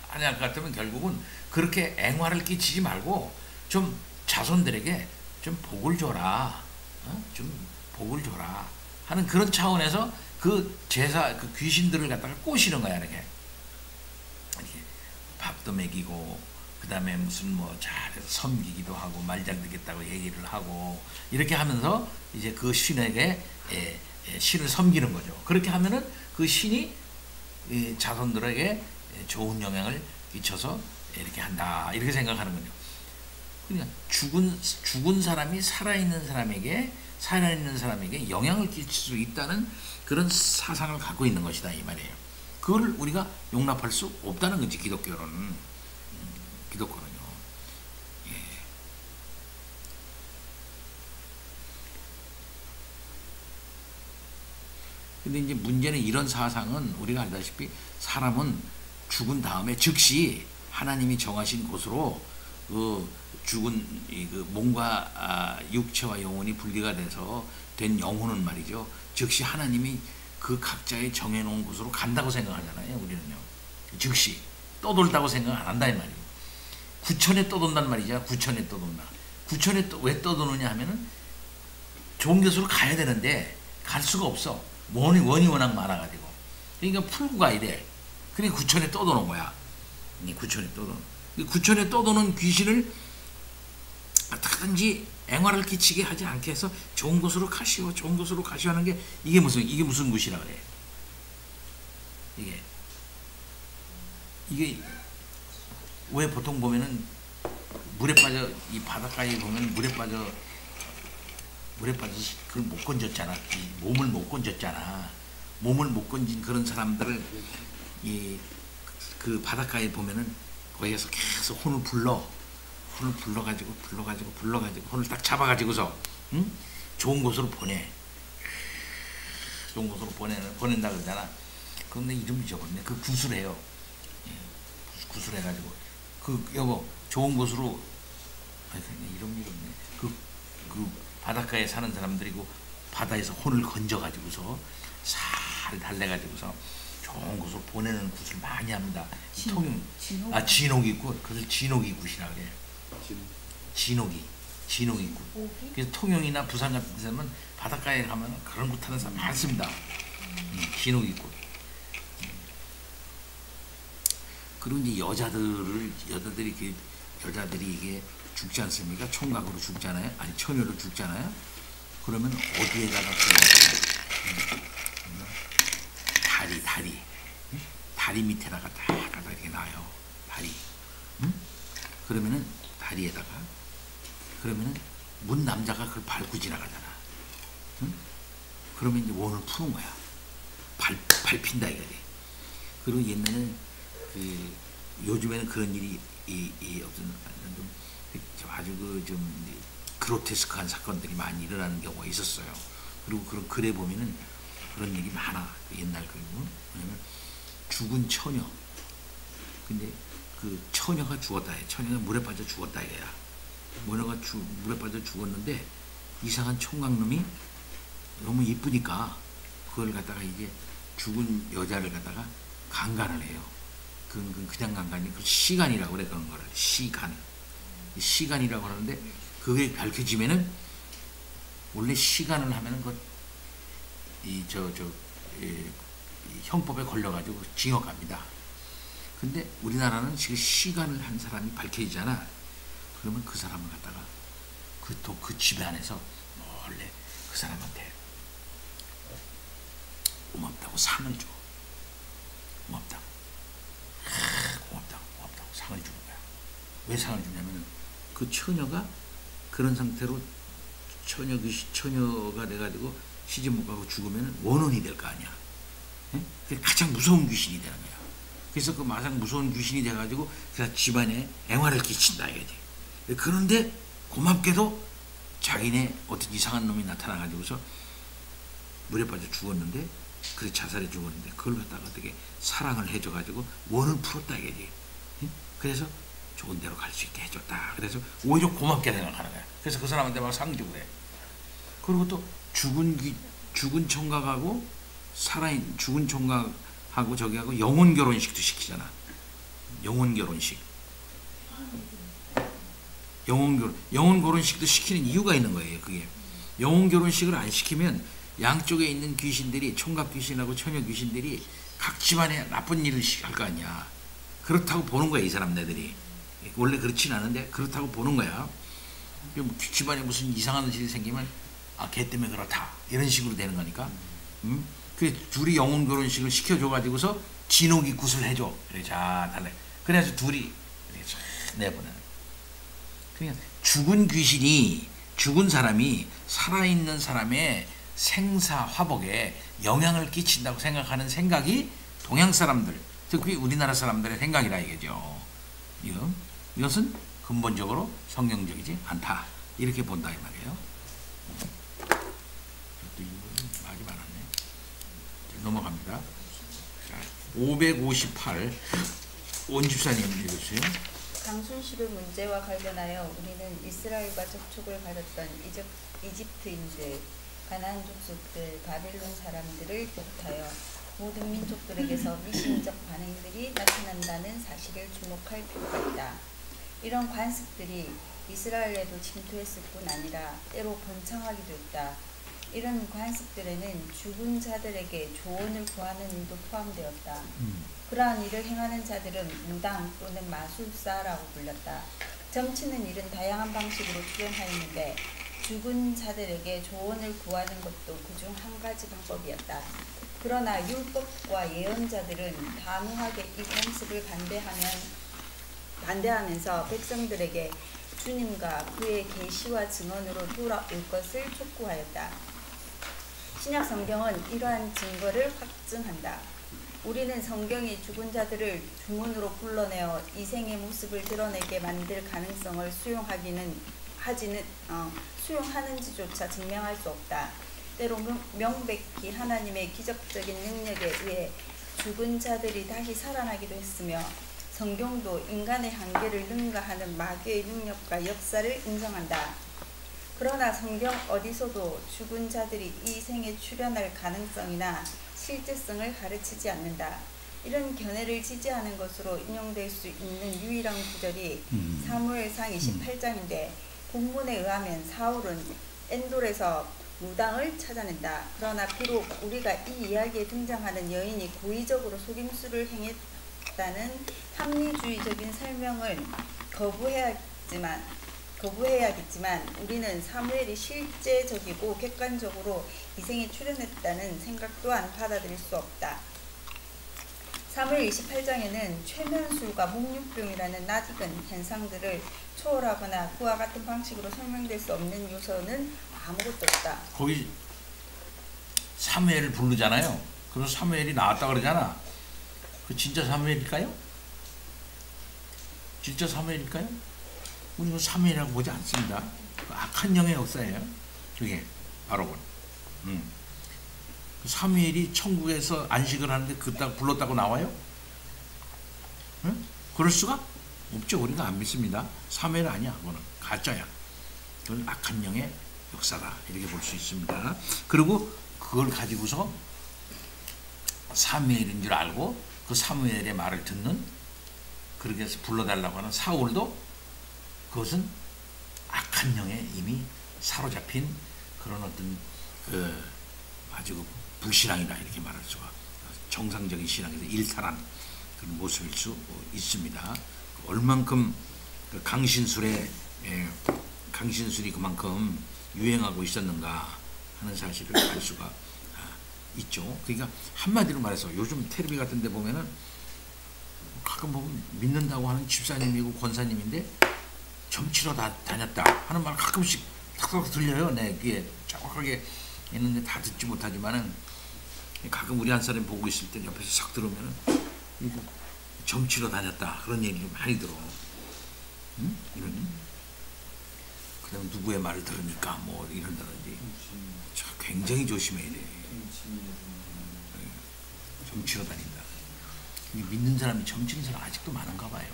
하냐 같으면 결국은 그렇게 앵화를 끼치지 말고 좀 자손들에게 좀 복을 줘라. 좀 복을 줘라. 하는 그런 차원에서 그 제사, 그 귀신들을 갖다가 꼬시는 거야, 이렇게. 밥도 먹이고, 그 다음에 무슨 뭐 잘해서 섬기기도 하고, 말 잘 듣겠다고 얘기를 하고, 이렇게 하면서 이제 그 신에게, 신을 섬기는 거죠. 그렇게 하면은 그 신이 자손들에게 좋은 영향을 끼쳐서 이렇게 한다. 이렇게 생각하는 거죠. 그러니까 죽은 사람이 살아있는 사람에게 영향을 끼칠 수 있다는 그런 사상을 갖고 있는 것이다 이 말이에요. 그걸 우리가 용납할 수 없다는 거지. 기독교는요. 예. 근데 이제 문제는 이런 사상은 우리가 알다시피 사람은 죽은 다음에 즉시 하나님이 정하신 곳으로 죽은 그 몸과 육체와 영혼이 분리가 돼서 된 영혼은 말이죠. 즉시 하나님이 그 각자의 정해놓은 곳으로 간다고 생각하잖아요. 우리는요. 즉시 떠돌다고 생각 안 한다 이 말이에요. 구천에 떠돈단 말이죠. 구천에 떠돈다. 구천에 왜 떠도느냐 하면은 좋은 곳으로 가야 되는데 갈 수가 없어. 원이 워낙 많아가지고. 그러니까 풀고 가야 돼. 그러니까 구천에 떠도는 거야. 구천에 떠도는 귀신을 어떻게든지 앵화를 끼치게 하지 않게 해서 좋은 곳으로 가시오 하는 게 이게 무슨 굿이라 그래. 이게 왜 보통 보면은 물에 빠져 이 바닷가에 보면 물에 빠져 그걸 못 건졌잖아. 이 몸을 못 건졌잖아. 몸을 못 건진 그런 사람들을 그 바닷가에 보면은 거기에서 계속 혼을 불러가지고 혼을 딱 잡아가지고서 좋은 곳으로 보낸다 그러잖아. 그런데 이름 잊어버렸네. 그 구슬해요. 구슬해가지고 여보 좋은 곳으로 이름 잃었네. 그 바닷가에 사는 사람들이고 바다에서 혼을 건져가지고서 살 달래가지고서 좋은 곳으로 보내는 굿을 많이 합니다. 진옥이굿. 그것을 진옥이굿이라고 해요. 진옥이굿. 그래서 통영이나 부산 같은 데서는 바닷가에 가면 그런 굿 하는 사람 많습니다. 진옥이굿. 그리고 이제 여자들이 이게 죽지 않습니까? 총각으로 죽잖아요. 아니 처녀로 죽잖아요. 그러면 어디에다가 다리 밑에다가 다 이렇게 놔요. 다리. 그러면은 다리에다가 그러면은 문 남자가 그걸 밟고 지나가잖아. 그러면 이제 원을 푸는 거야. 밟힌다 이거지. 그리고 옛날에는 요즘에는 그런 일이 어떤 좀 아주 좀 그로테스크한 사건들이 많이 일어나는 경우가 있었어요. 그리고 그런 글에 보면은 그런 일이 많아. 옛날 글은. 왜냐면 죽은 처녀. 근데 그 처녀가 죽었다 해. 처녀가 물에 빠져 죽었다 해야. 물에 빠져 죽었는데 이상한 총각놈이 너무 이쁘니까 그걸 갖다가 이제 죽은 여자를 갖다가 강간을 해요. 그냥 강간이 그 시간이라고 그래. 그런 거를 시간이라고 하는데 그게 밝혀지면은 원래 시간을 하면은 이 형법에 걸려가지고 징역 갑니다. 근데 우리나라는 지금 시간을 한 사람이 밝혀지잖아. 그러면 그 사람을 갖다가 그 집에 안에서 원래 그 사람한테 고맙다고 상을 줘. 고맙다고 상을 주는 거야. 왜 상을 주냐면 그 처녀가 그런 상태로 처녀가 돼가지고 시집 못 가고 죽으면 원혼이 될 거 아니야. 예? 그게 가장 무서운 귀신이 되는 거야. 그래서 그 가장 무서운 귀신이 돼가지고 그 집안에 앵화를 끼친다 이거지. 그런데 고맙게도 자기네 어떤 이상한 놈이 나타나가지고서 물에 빠져 죽었는데, 그래 자살해 죽었는데 그걸 갖다가 어떻게 사랑을 해줘가지고 원을 풀었다 이거지. 예? 그래서 좋은 데로 갈 수 있게 해줬다. 그래서 오히려 고맙게 생각하는 거야. 그래서 그 사람한테 막 상 주고 그래. 그리고 또 죽은 총각하고 죽은 총각하고 저기하고 영혼 결혼식도 시키잖아. 영혼 결혼식. 영혼 결혼식도 시키는 이유가 있는 거예요. 그게 영혼 결혼식을 안 시키면 양쪽에 있는 귀신들이, 총각 귀신하고 처녀 귀신들이 각 집안에 나쁜 일을 할 거 아니야. 그렇다고 보는 거야, 이 사람네들이. 원래 그렇진 않은데 그렇다고 보는 거야. 집안에 무슨 이상한 일이 생기면 걔 때문에 그렇다 이런 식으로 되는 거니까. 그 둘이 영혼 결혼식을 시켜줘가지고서 진옥이 굿을 해줘. 그래, 자 달래. 그래서 둘이 내보내는. 그냥 죽은 사람이 살아있는 사람의 생사 화복에 영향을 끼친다고 생각하는 생각이 동양 사람들, 특히 우리나라 사람들의 생각이라 이거죠. 이것은 근본적으로 성경적이지 않다. 이렇게 본다 이 말이에요. 말이 많았네. 넘어갑니다. 자, 558 온집사님 읽으세요. 장순식의 문제와 관련하여 우리는 이스라엘과 접촉을 가졌던 이집트인들, 가나안 족속들, 바벨론 사람들을 비롯하여 모든 민족들에게서 미신적 반응들이 나타난다는 사실을 주목할 필요가 있다. 이런 관습들이 이스라엘에도 침투했을 뿐 아니라 때로 번창하기도 했다. 이런 관습들에는 죽은 자들에게 조언을 구하는 일도 포함되었다. 그러한 일을 행하는 자들은 무당 또는 마술사라고 불렸다. 점치는 일은 다양한 방식으로 수행하였는데 죽은 자들에게 조언을 구하는 것도 그중 한 가지 방법이었다. 그러나 율법과 예언자들은 단호하게 이 관습을 반대하면서 백성들에게 주님과 그의 계시와 증언으로 돌아올 것을 촉구하였다. 신약 성경은 이러한 증거를 확증한다. 우리는 성경이 죽은 자들을 주문으로 불러내어 이생의 모습을 드러내게 만들 가능성을 수용하는지조차 증명할 수 없다. 때로 명백히 하나님의 기적적인 능력에 의해 죽은 자들이 다시 살아나기도 했으며, 성경도 인간의 한계를 능가하는 마귀의 능력과 역사를 인정한다. 그러나 성경 어디서도 죽은 자들이 이 생에 출현할 가능성이나 실제성을 가르치지 않는다. 이런 견해를 지지하는 것으로 인용될 수 있는 유일한 구절이 사무엘상 28장인데, 본문에 의하면 사울은 엔돌에서 무당을 찾아낸다. 그러나 비록 우리가 이 이야기에 등장하는 여인이 고의적으로 속임수를 행했다는 합리주의적인 설명을 거부해야겠지만 우리는 사무엘이 실제적이고 객관적으로 이생에 출현했다는 생각 또한 받아들일 수 없다. 사무엘 28장에는 최면술과 목육병이라는 낯익은 현상들을 초월하거나 그와 같은 방식으로 설명될 수 없는 요소는 아무것도 없다. 거기 사무엘을 부르잖아요. 그래서 사무엘이 나왔다 그러잖아. 그 진짜 사무엘일까요? 진짜 사무엘일까요? 우리는 사무엘이라고 보지 않습니다. 그 악한 영의 역사예요. 그게 바로 사무엘이 천국에서 안식을 하는데 그따 불렀다고 나와요? 응? 그럴 수가 없죠. 우리가 안 믿습니다. 사무엘 아니야. 그거는 가짜야. 그건 악한 영의 역사다. 이렇게 볼 수 있습니다. 그리고 그걸 가지고서 사무엘인 줄 알고 그 사무엘의 말을 듣는, 그렇게 해서 불러달라고 하는 사울도 그것은 악한 영에 이미 사로잡힌 그런 어떤 아주 불신앙이다 이렇게 말할 수가, 정상적인 신앙에서 일탈한 그런 모습일 수 있습니다. 얼만큼 그 강신술이 그만큼 유행하고 있었는가 하는 사실을 알 수가 있죠. 그러니까 한마디로 말해서 요즘 텔레비 같은 데 보면은 가끔 보면 믿는다고 하는 집사님이고 권사님인데 점치러 다녔다 하는 말 가끔씩 탁탁 들려요. 내 귀에 정확하게 있는데 다 듣지 못하지만은 가끔 우리 한 사람이 보고 있을 때 옆에서 싹 들으면은 점치러 다녔다 그런 얘기를 많이 들어. 응? 이런. 그다음 누구의 말을 들으니까 뭐 이런다든지 굉장히 조심해야 돼. 점치러 다닌다. 믿는 사람이 점치는 사람 아직도 많은가 봐요.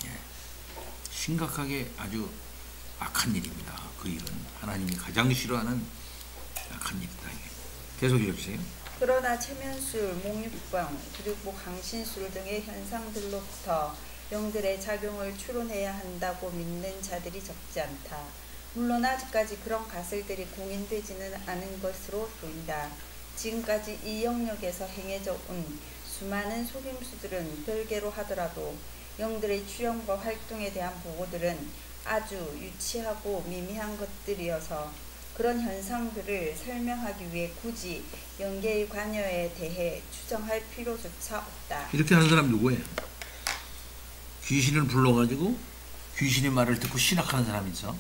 예. 심각하게 아주 악한 일입니다. 그 일은 하나님이 가장 싫어하는 악한 일이다. 계속 읽어주세요. 그러나 체면술, 목육병, 그리고 강신술 등의 현상들로부터 영들의 작용을 추론해야 한다고 믿는 자들이 적지 않다. 물론 아직까지 그런 가설들이 공인되지는 않은 것으로 보인다. 지금까지 이 영역에서 행해져 온 수많은 속임수들은 별개로 하더라도 영들의 취형과 활동에 대한 보고들은 아주 유치하고 미미한 것들이어서 그런 현상들을 설명하기 위해 굳이 영계의 관여에 대해 추정할 필요조차 없다. 이렇게 하는 사람 누구예요? 귀신을 불러가지고 귀신의 말을 듣고 신학하는 사람이 있어.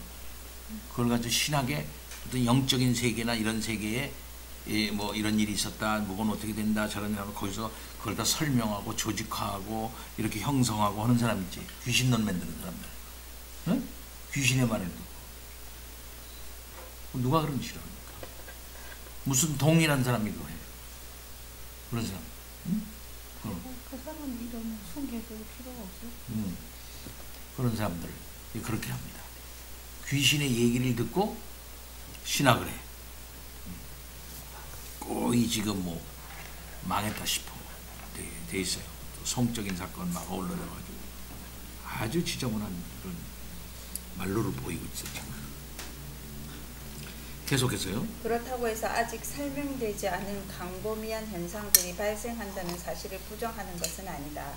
그걸 가지고 신학의 어떤 영적인 세계나 이런 세계에 뭐 이런 일이 있었다, 뭐건 어떻게 된다, 저런 일하면 거기서 그걸 다 설명하고 조직화하고 이렇게 형성하고 하는 사람 있지. 귀신론 만드는 사람들. 응? 귀신의 말을 듣고. 누가 그런 짓을 합니까? 무슨 동일한 사람이 그거 해요. 그런 사람. 응? 그 사람 이름 숨겨줄 필요가 없어요. 그런 사람들 그렇게 합니다. 귀신의 얘기를 듣고 신학을 해. 거의 지금 뭐 망했다 싶어 돼 있어요. 또 성적인 사건 막 어울러져가지고 아주 지저분한 그런 말로를 보이고 있어요. 지금. 계속해서요. 그렇다고 해서 아직 설명되지 않은 광범위한 현상들이 발생한다는 사실을 부정하는 것은 아니다.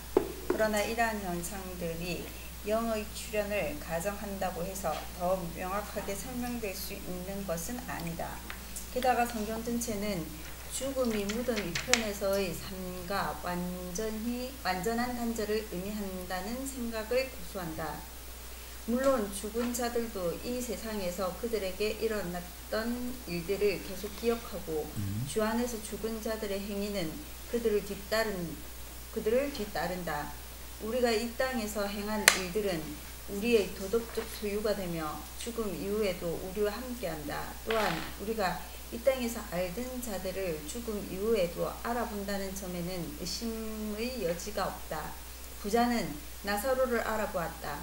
그러나 이러한 현상들이 영의 출현을 가정한다고 해서 더 명확하게 설명될 수 있는 것은 아니다. 게다가 성경 전체는 죽음이 묻은 위편에서의 삶과 완전한 단절을 의미한다는 생각을 고수한다. 물론 죽은 자들도 이 세상에서 그들에게 일어났던 일들을 계속 기억하고 주 안에서 죽은 자들의 행위는 그들을 뒤따른다. 우리가 이 땅에서 행한 일들은 우리의 도덕적 소유가 되며 죽음 이후에도 우리와 함께한다. 또한 우리가 이 땅에서 알던 자들을 죽음 이후에도 알아본다는 점에는 의심의 여지가 없다. 부자는 나사로를 알아보았다.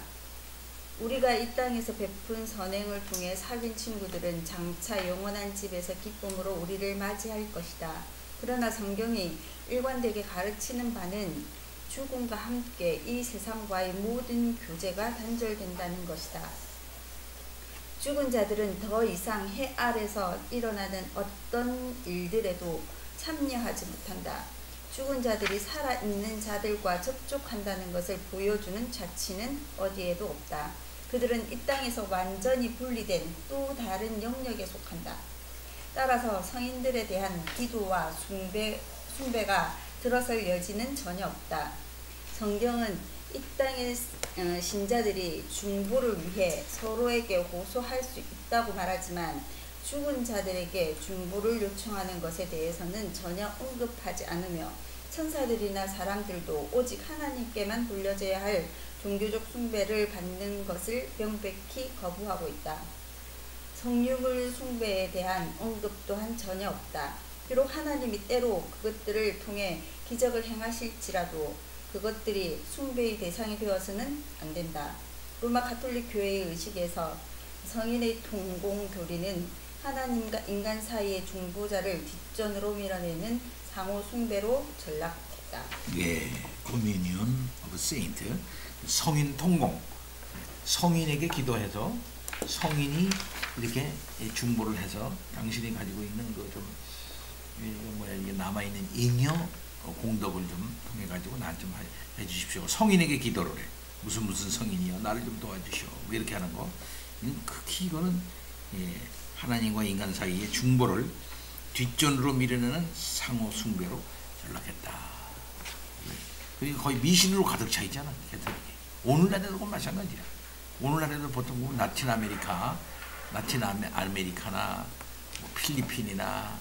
우리가 이 땅에서 베푼 선행을 통해 사귄 친구들은 장차 영원한 집에서 기쁨으로 우리를 맞이할 것이다. 그러나 성경이 일관되게 가르치는 바는 죽음과 함께 이 세상과의 모든 교제가 단절된다는 것이다. 죽은 자들은 더 이상 해 아래서 일어나는 어떤 일들에도 참여하지 못한다. 죽은 자들이 살아있는 자들과 접촉한다는 것을 보여주는 자치는 어디에도 없다. 그들은 이 땅에서 완전히 분리된 또 다른 영역에 속한다. 따라서 성인들에 대한 기도와 숭배가 들어설 여지는 전혀 없다. 성경은 이 땅의 신자들이 중보를 위해 서로에게 호소할 수 있다고 말하지만 죽은 자들에게 중보를 요청하는 것에 대해서는 전혀 언급하지 않으며 천사들이나 사람들도 오직 하나님께만 돌려져야 할 종교적 숭배를 받는 것을 명백히 거부하고 있다. 성유물 숭배에 대한 언급 또한 전혀 없다. 비록 하나님이 때로 그것들을 통해 기적을 행하실지라도 그것들이 숭배의 대상이 되어서는 안 된다. 로마 가톨릭 교회의 의식에서 성인의 동공교리는 하나님과 인간 사이의 중보자를 뒷전으로 밀어내는 상호 숭배로 전락했다. 예, Communion of Saint, 성인 통공. 성인에게 기도해서 성인이 이렇게 중보를 해서 당신이 가지고 있는 그 좀 이게 남아 있는 잉여 공덕을 좀 통해 가지고 나 좀 해주십시오. 성인에게 기도를 해. 무슨 성인이요? 나를 좀 도와주시오. 뭐 이렇게 하는 거. 극히 이거는 하나님과 인간 사이의 중보를 뒷전으로 밀어내는 상호 숭배로 전락했다. 그게 거의 미신으로 가득 차 있잖아. 오늘날에도 그건 마찬가지야. 오늘날에도 보통 라틴 아메리카나 뭐 필리핀이나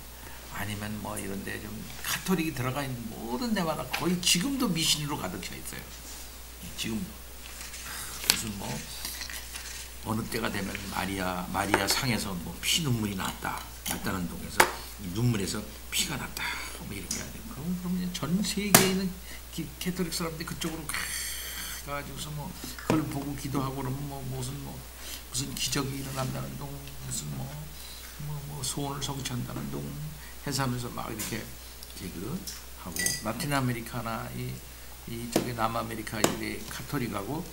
아니면 뭐 이런데 좀 카톨릭이 들어가 있는 모든 데마다 거의 지금도 미신으로 가득 차 있어요. 지금도 무슨 뭐 어느 때가 되면 마리아 상에서 뭐 피눈물이 났다는 동에서 눈물에서 피가 났다 뭐 이렇게 해야 돼. 그러면 전 세계에 있는 캐톨릭 사람들이 그쪽으로 가가지고서 뭐 그걸 보고 기도하고 그러면 뭐 무슨 기적이 일어난다는 둥, 무슨 뭐 소원을 성취한다는 둥 해서 하면서 막 이렇게 하고 라틴 아메리카나 이쪽에 남아메리카의 카톨릭하고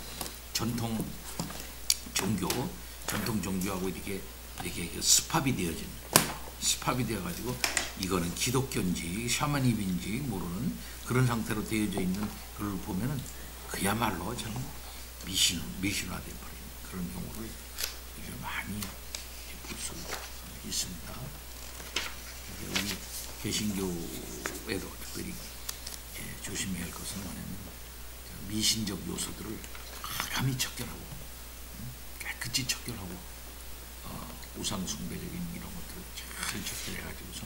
전통 종교하고 이렇게 스팝이 되어가지고 이거는 기독교인지 샤머니즘인지 모르는 그런 상태로 되어져 있는 걸 보면은 그야말로 참 미신화돼 버린 그런 경우를 많이 볼 수 있습니다. 우리 개신교에도 특별히 조심해야 할 것은 뭐냐면 미신적 요소들을 감히 척결하고 깨끗이 척결하고 우상 숭배적인 이런 것들을 잘 척결해가지고서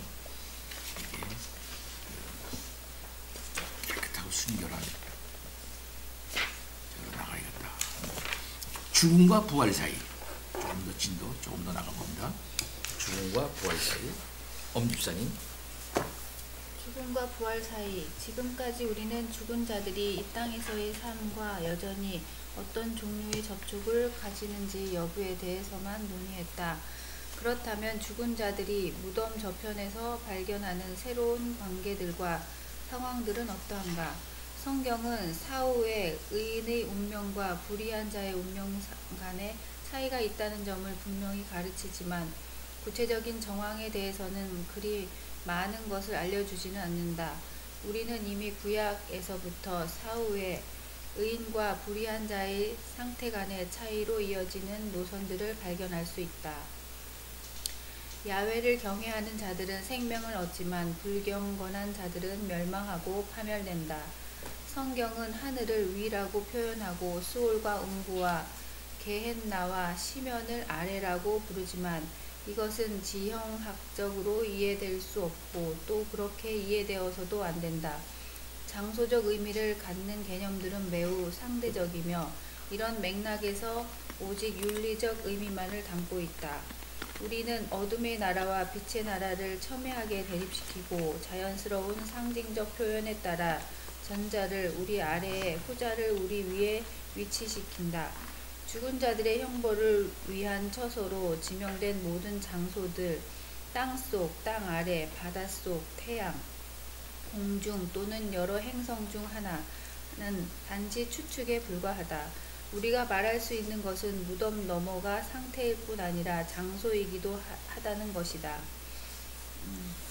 이렇게 깨끗하고 순결한 나가야겠다. 죽음과 부활 사이 조금 더 진도 조금 더 나가봅니다. 죽음과 부활 사이. 엄집사님. 죽음과 부활 사이. 지금까지 우리는 죽은 자들이 이 땅에서의 삶과 여전히 어떤 종류의 접촉을 가지는지 여부에 대해서만 논의했다. 그렇다면 죽은 자들이 무덤 저편에서 발견하는 새로운 관계들과 상황들은 어떠한가? 성경은 사후에 의인의 운명과 불의한 자의 운명 간에 차이가 있다는 점을 분명히 가르치지만 구체적인 정황에 대해서는 그리 많은 것을 알려주지는 않는다. 우리는 이미 구약에서부터 사후에 의인과 불의한 자의 상태 간의 차이로 이어지는 노선들을 발견할 수 있다. 야훼를 경외하는 자들은 생명을 얻지만 불경건한 자들은 멸망하고 파멸된다. 성경은 하늘을 위라고 표현하고 수올과 음부와 게헨나와 시면을 아래라고 부르지만 이것은 지형학적으로 이해될 수 없고 또 그렇게 이해되어서도 안 된다. 장소적 의미를 갖는 개념들은 매우 상대적이며 이런 맥락에서 오직 윤리적 의미만을 담고 있다. 우리는 어둠의 나라와 빛의 나라를 첨예하게 대립시키고 자연스러운 상징적 표현에 따라 전자를 우리 아래에 후자를 우리 위에 위치시킨다. 죽은 자들의 형벌을 위한 처소로 지명된 모든 장소들, 땅속, 땅 아래, 바닷속, 태양, 공중 또는 여러 행성 중 하나는 단지 추측에 불과하다. 우리가 말할 수 있는 것은 무덤 너머가 상태일 뿐 아니라 장소이기도 하다는 것이다.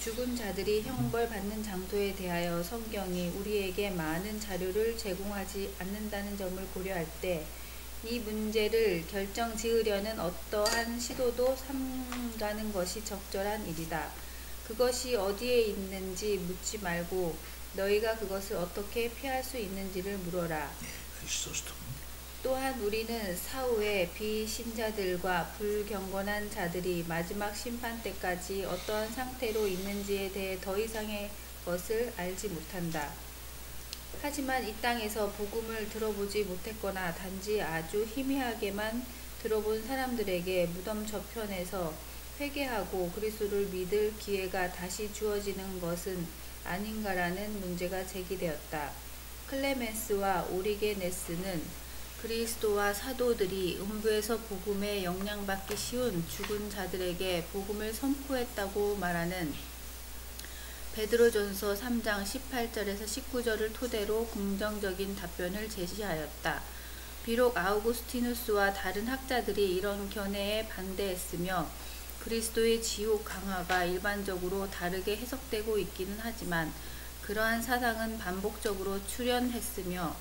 죽은 자들이 형벌받는 장소에 대하여 성경이 우리에게 많은 자료를 제공하지 않는다는 점을 고려할 때 이 문제를 결정지으려는 어떠한 시도도 삼가는 것이 적절한 일이다. 그것이 어디에 있는지 묻지 말고 너희가 그것을 어떻게 피할 수 있는지를 물어라. 또한 우리는 사후에 비신자들과 불경건한 자들이 마지막 심판 때까지 어떠한 상태로 있는지에 대해 더 이상의 것을 알지 못한다. 하지만 이 땅에서 복음을 들어보지 못했거나 단지 아주 희미하게만 들어본 사람들에게 무덤 저편에서 회개하고 그리스도를 믿을 기회가 다시 주어지는 것은 아닌가라는 문제가 제기되었다. 클레멘스와 오리게네스는 그리스도와 사도들이 음부에서 복음에 영향받기 쉬운 죽은 자들에게 복음을 선포했다고 말하는 베드로전서 3장 18절에서 19절을 토대로 긍정적인 답변을 제시하였다. 비록 아우구스티누스와 다른 학자들이 이런 견해에 반대했으며 그리스도의 지옥 강화가 일반적으로 다르게 해석되고 있기는 하지만 그러한 사상은 반복적으로 출현했으며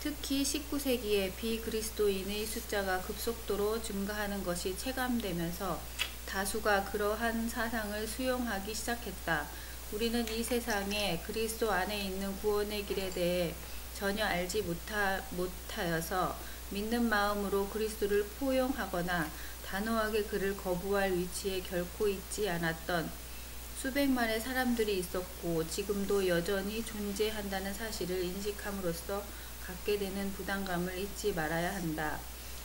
특히 19세기에 비그리스도인의 숫자가 급속도로 증가하는 것이 체감되면서 다수가 그러한 사상을 수용하기 시작했다. 우리는 이 세상에 그리스도 안에 있는 구원의 길에 대해 전혀 알지 못하여서 믿는 마음으로 그리스도를 포용하거나 단호하게 그를 거부할 위치에 결코 있지 않았던 수백만의 사람들이 있었고 지금도 여전히 존재한다는 사실을 인식함으로써 갖게 되는 부담감을 잊지 말아야 한다.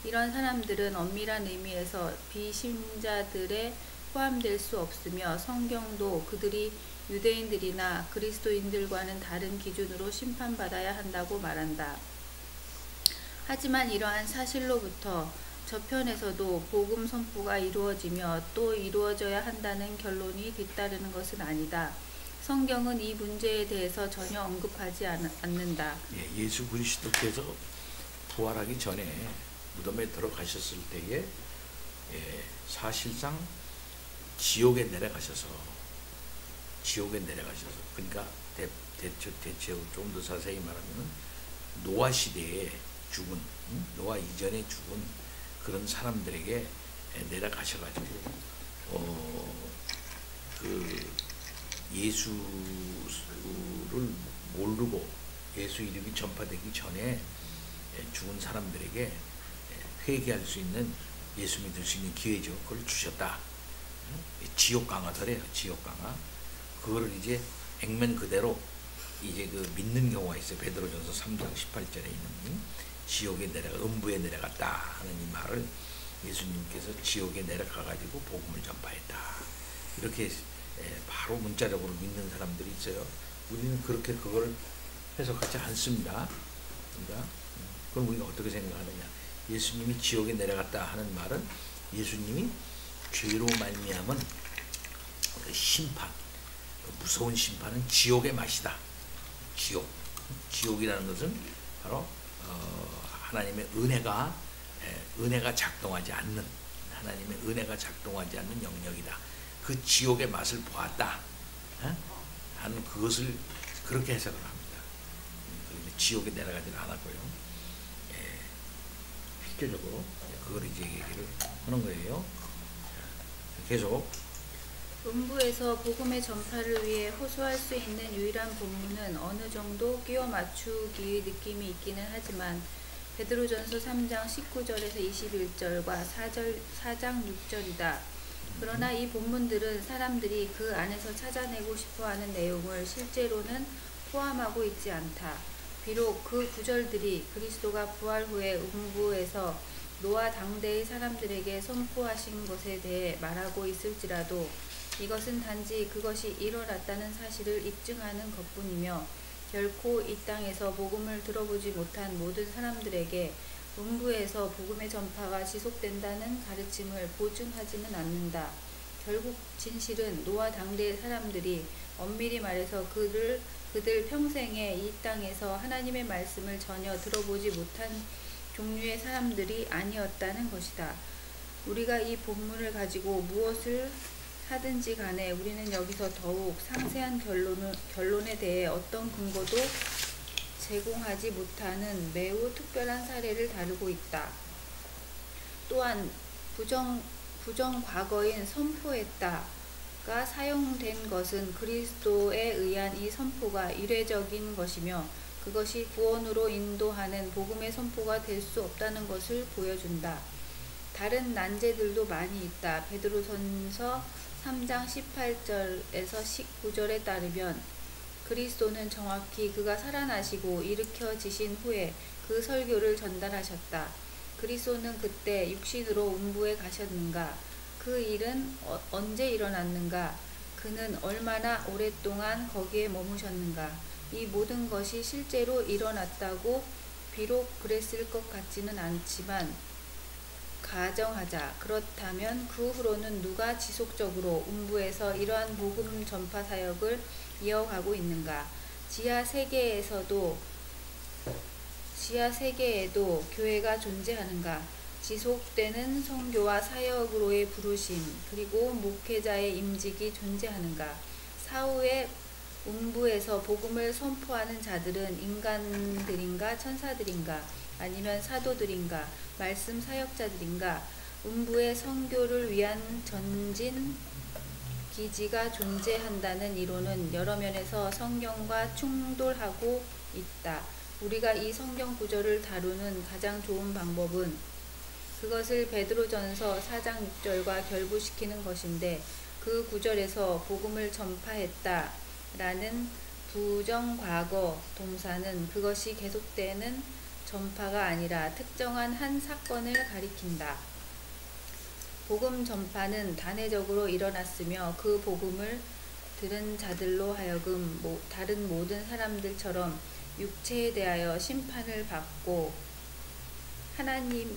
이런 사람들은 엄밀한 의미에서 비신자들에 포함될 수 없으며 성경도 그들이 유대인들이나 그리스도인들과는 다른 기준으로 심판받아야 한다고 말한다. 하지만 이러한 사실로부터 저편에서도 복음 선포가 이루어지며 또 이루어져야 한다는 결론이 뒤따르는 것은 아니다. 성경은 이 문제에 대해서 전혀 언급하지 않는다. 예수 그리스도께서 부활하기 전에 무덤에 들어가셨을 때에 사실상 지옥에 내려가셔서 그러니까 대체 좀 더 자세히 말하면 노아 시대에 죽은 노아 이전에 죽은 그런 사람들에게 내려가셔가지고 그 예수를 모르고 예수 이름이 전파되기 전에 죽은 사람들에게 회개할 수 있는 예수 믿을 수 있는 기회죠. 그걸 주셨다. 지옥 강화더래요. 지옥 강화. 그거를 이제 액면 그대로 이제 그 믿는 경우가 있어요. 베드로전서 3장 18절에 있는 지옥에 음부에 내려갔다 하는 이 말을 예수님께서 지옥에 내려가가지고 복음을 전파했다. 이렇게 바로 문자적으로 믿는 사람들이 있어요. 우리는 그렇게 그걸 해석하지 않습니다. 그러니까 그럼 우리가 어떻게 생각하느냐? 예수님이 지옥에 내려갔다 하는 말은 예수님이 죄로 말미암은 그 심판, 그 무서운 심판은 지옥의 맛이다. 지옥이라는 것은 바로 하나님의 은혜가 작동하지 않는 하나님의 은혜가 작동하지 않는 영역이다. 그 지옥의 맛을 보았다 하는 그것을 그렇게 해석을 합니다. 지옥에 내려가지는 않았고요. 실제적으로 그걸 이제 얘기를 하는 거예요. 계속 음부에서 복음의 전파를 위해 호소할 수 있는 유일한 본문은 어느 정도 끼워 맞추기의 느낌이 있기는 하지만 베드로전서 3장 19절에서 21절과 4장 6절이다. 그러나 이 본문들은 사람들이 그 안에서 찾아내고 싶어하는 내용을 실제로는 포함하고 있지 않다. 비록 그 구절들이 그리스도가 부활 후에 음부에서 노아 당대의 사람들에게 선포하신 것에 대해 말하고 있을지라도 이것은 단지 그것이 일어났다는 사실을 입증하는 것뿐이며 결코 이 땅에서 복음을 들어보지 못한 모든 사람들에게 음부에서 복음의 전파가 지속된다는 가르침을 보증하지는 않는다. 결국 진실은 노아 당대의 사람들이 엄밀히 말해서 그들 평생에 이 땅에서 하나님의 말씀을 전혀 들어보지 못한 종류의 사람들이 아니었다는 것이다. 우리가 이 본문을 가지고 무엇을 하든지 간에 우리는 여기서 더욱 상세한 결론에 대해 어떤 근거도 제공하지 못하는 매우 특별한 사례를 다루고 있다. 또한 부정 과거인 선포했다가 사용된 것은 그리스도에 의한 이 선포가 이례적인 것이며 그것이 구원으로 인도하는 복음의 선포가 될 수 없다는 것을 보여준다. 다른 난제들도 많이 있다. 베드로전서 3장 18절에서 19절에 따르면 그리스도는 정확히 그가 살아나시고 일으켜지신 후에 그 설교를 전달하셨다. 그리스도는 그때 육신으로 음부에 가셨는가? 그 일은 언제 일어났는가? 그는 얼마나 오랫동안 거기에 머무셨는가? 이 모든 것이 실제로 일어났다고 비록 그랬을 것 같지는 않지만 가정하자. 그렇다면 그 후로는 누가 지속적으로 음부에서 이러한 복음 전파 사역을 이어가고 있는가? 지하 세계에도 교회가 존재하는가? 지속되는 선교와 사역으로의 부르심, 그리고 목회자의 임직이 존재하는가? 사후에 음부에서 복음을 선포하는 자들은 인간들인가 천사들인가? 아니면 사도들인가? 말씀 사역자들인가? 음부의 선교를 위한 전진 기지가 존재한다는 이론은 여러 면에서 성경과 충돌하고 있다. 우리가 이 성경 구절을 다루는 가장 좋은 방법은 그것을 베드로전서 4장 6절과 결부시키는 것인데, 그 구절에서 복음을 전파했다 라는 부정과거 동사는 그것이 계속되는 전파가 아니라 특정한 한 사건을 가리킨다. 복음 전파는 단회적으로 일어났으며 그 복음을 들은 자들로 하여금 다른 모든 사람들처럼 육체에 대하여 심판을 받고 하나님이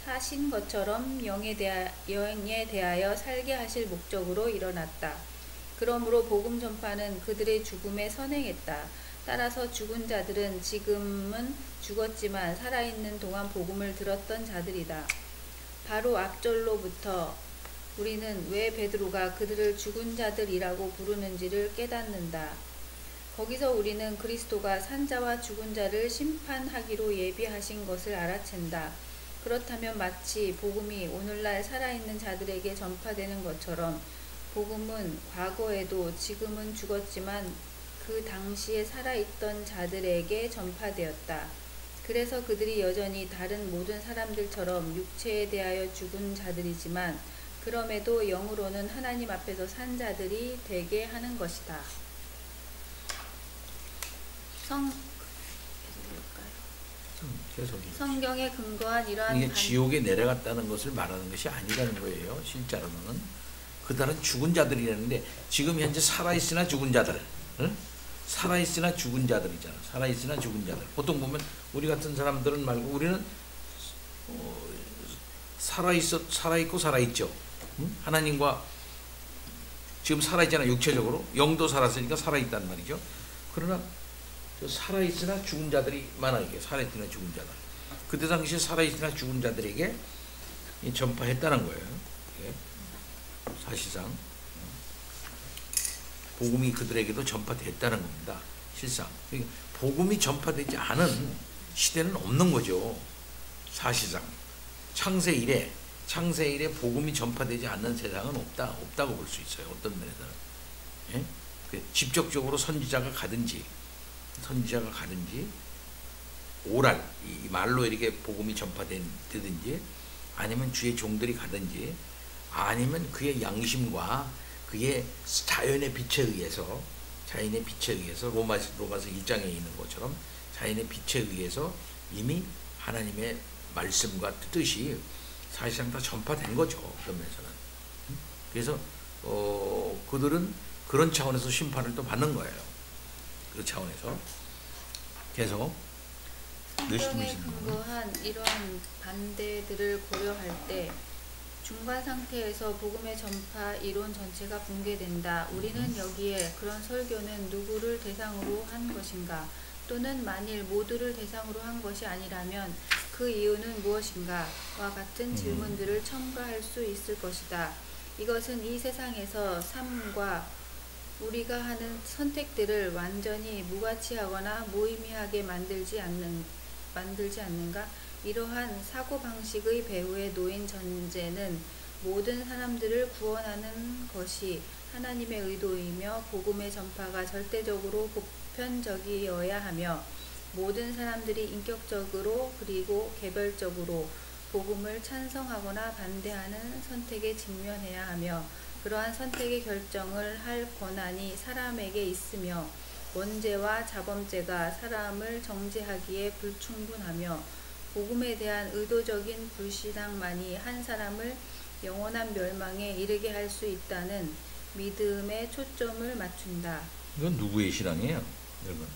사신 것처럼 영에 대하여 살게 하실 목적으로 일어났다. 그러므로 복음 전파는 그들의 죽음에 선행했다. 따라서 죽은 자들은 지금은 죽었지만 살아있는 동안 복음을 들었던 자들이다. 바로 앞절로부터 우리는 왜 베드로가 그들을 죽은 자들이라고 부르는지를 깨닫는다. 거기서 우리는 그리스도가 산자와 죽은 자를 심판하기로 예비하신 것을 알아챈다. 그렇다면 마치 복음이 오늘날 살아있는 자들에게 전파되는 것처럼 복음은 과거에도 지금은 죽었지만 그 당시에 살아있던 자들에게 전파되었다. 그래서 그들이 여전히 다른 모든 사람들처럼 육체에 대하여 죽은 자들이지만 그럼에도 영으로는 하나님 앞에서 산 자들이 되게 하는 것이다. 성경에 근거한 이러한 이게 지옥에 내려갔다는 것을 말하는 것이 아니라는 거예요. 실제로는 그들은 죽은 자들이라는데 지금 현재 살아있으나 죽은 자들, 응? 살아있으나 죽은 자들이잖아. 살아있으나 죽은 자들. 보통 보면 우리 같은 사람들은 말고 우리는 살아있고 살아있죠. 응? 하나님과 지금 살아있잖아. 육체적으로 영도 살았으니까 살아있단 말이죠. 그러나 살아있으나 죽은 자들이 많아. 이게 살아있으나 죽은 자들. 그때 당시에 살아있으나 죽은 자들에게 전파했다는 거예요. 사실상 복음이 그들에게도 전파됐다는 겁니다. 실상 복음이 전파되지 않은 시대는 없는 거죠. 사실상 창세 이래 복음이 전파되지 않는 세상은 없다고 볼 수 있어요. 어떤 면에서는. 예? 직접적으로 선지자가 가든지 오랄 이 말로 이렇게 복음이 전파되든지 아니면 주의 종들이 가든지 아니면 그의 양심과 그의 자연의 빛에 의해서 로마서 1장에 있는 것처럼 자연의 빛에 의해서 이미 하나님의 말씀과 뜻이 사실상 다 전파된 거죠. 그런 면에서는. 그래서 그들은 그런 차원에서 심판을 또 받는 거예요. 그 차원에서 계속 성경에 근거한 이러한 반대들을 고려할 때 중간 상태에서 복음의 전파 이론 전체가 붕괴된다. 우리는 여기에 그런 설교는 누구를 대상으로 한 것인가? 또는 만일 모두를 대상으로 한 것이 아니라면 그 이유는 무엇인가? 와 같은 질문들을 첨가할 수 있을 것이다. 이것은 이 세상에서 삶과 우리가 하는 선택들을 완전히 무가치하거나 무의미하게 만들지 않는가? 이러한 사고방식의 배후에 놓인 전제는 모든 사람들을 구원하는 것이 하나님의 의도이며 복음의 전파가 절대적으로 보편적이어야 하며 모든 사람들이 인격적으로 그리고 개별적으로 복음을 찬성하거나 반대하는 선택에 직면해야 하며 그러한 선택의 결정을 할 권한이 사람에게 있으며 원죄와 자범죄가 사람을 정죄하기에 불충분하며 복음에 대한 의도적인 불신앙만이 한 사람을 영원한 멸망에 이르게 할 수 있다는 믿음에 초점을 맞춘다. 이건 누구의 신앙이에요, 여러분?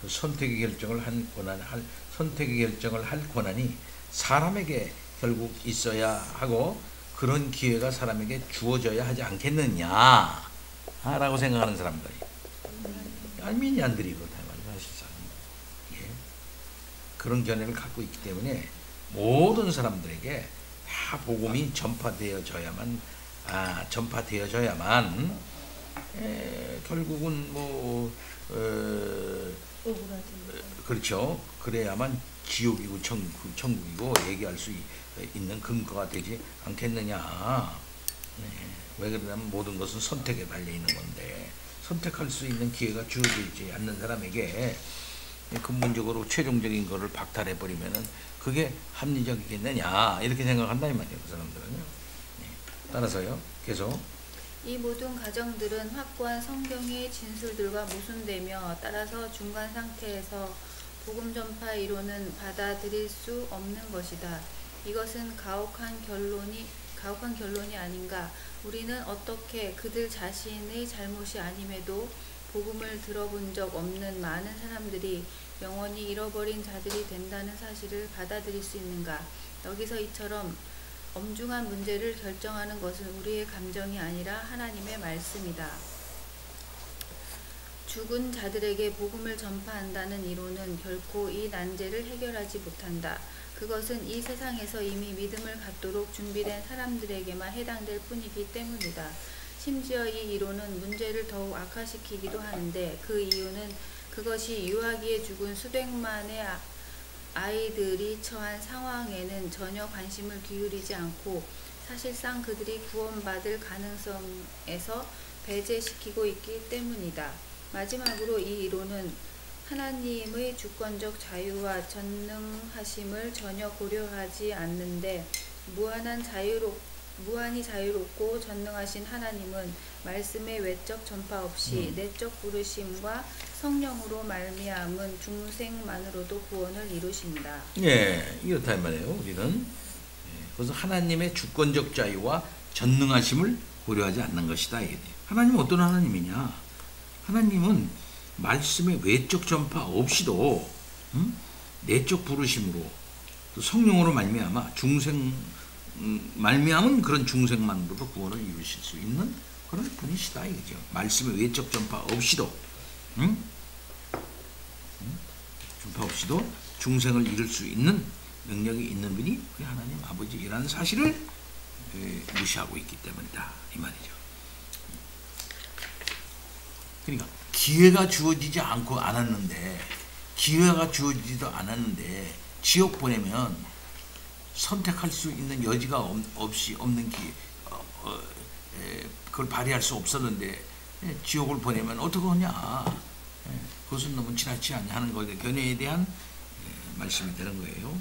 그 선택의 결정을 할 권한이 사람에게 결국 있어야 하고 그런 기회가 사람에게 주어져야 하지 않겠느냐? 라고 생각하는 사람들, 알미니안들이 그렇다 말이야 사실상. 예. 그런 견해를 갖고 있기 때문에 모든 사람들에게 다 복음이 전파되어져야만 결국은 그렇죠. 그래야만 지옥이고 천국이고 얘기할 수 있는 근거가 되지 않겠느냐. 네. 왜 그러냐면 모든 것은 선택에 달려 있는 건데 선택할 수 있는 기회가 주어지지 않는 사람에게 근본적으로 최종적인 거를 박탈해 버리면은 그게 합리적이겠느냐 이렇게 생각한다 이 말이에요. 그 사람들은요. 네. 따라서요. 계속 이 모든 가정들은 확고한 성경의 진술들과 모순되며 따라서 중간 상태에서 복음 전파 이론은 받아들일 수 없는 것이다. 이것은 가혹한 결론이 아닌가. 우리는 어떻게 그들 자신의 잘못이 아님에도 복음을 들어본 적 없는 많은 사람들이 영원히 잃어버린 자들이 된다는 사실을 받아들일 수 있는가. 여기서 이처럼 엄중한 문제를 결정하는 것은 우리의 감정이 아니라 하나님의 말씀이다. 죽은 자들에게 복음을 전파한다는 이론은 결코 이 난제를 해결하지 못한다. 그것은 이 세상에서 이미 믿음을 갖도록 준비된 사람들에게만 해당될 뿐이기 때문이다. 심지어 이 이론은 문제를 더욱 악화시키기도 하는데 그 이유는 그것이 유아기에 죽은 수백만의 아이들이 처한 상황에는 전혀 관심을 기울이지 않고 사실상 그들이 구원받을 가능성에서 배제시키고 있기 때문이다. 마지막으로 이 이론은 하나님의 주권적 자유와 전능하심을 전혀 고려하지 않는데 무한히 자유롭고 전능하신 하나님은 말씀의 외적 전파 없이 내적 부르심과 성령으로 말미암은 중생만으로도 구원을 이루신다. 예, 이렇다 말이에요. 우리는 그래서 하나님의 주권적 자유와 전능하심을 고려하지 않는 것이다. 하나님은 어떤 하나님이냐? 하나님은 말씀의 외적 전파 없이도 내적 부르심으로 또 성령으로 말미암아 말미암은 그런 중생만으로도 구원을 이루실 수 있는 그런 분이시다 이거죠. 말씀의 외적 전파 없이도 전파 없이도 중생을 이룰 수 있는 능력이 있는 분이 우리 하나님 아버지라는 사실을 무시하고 있기 때문이다 이 말이죠. 그러니까 기회가 주어지지 않았는데 지옥 보내면 선택할 수 있는 여지가 없는 그걸 발휘할 수 없었는데 지옥을 보내면 어떡하냐. 그것은 너무 지나치 않냐 하는 것의 견해에 대한 말씀이 되는 거예요.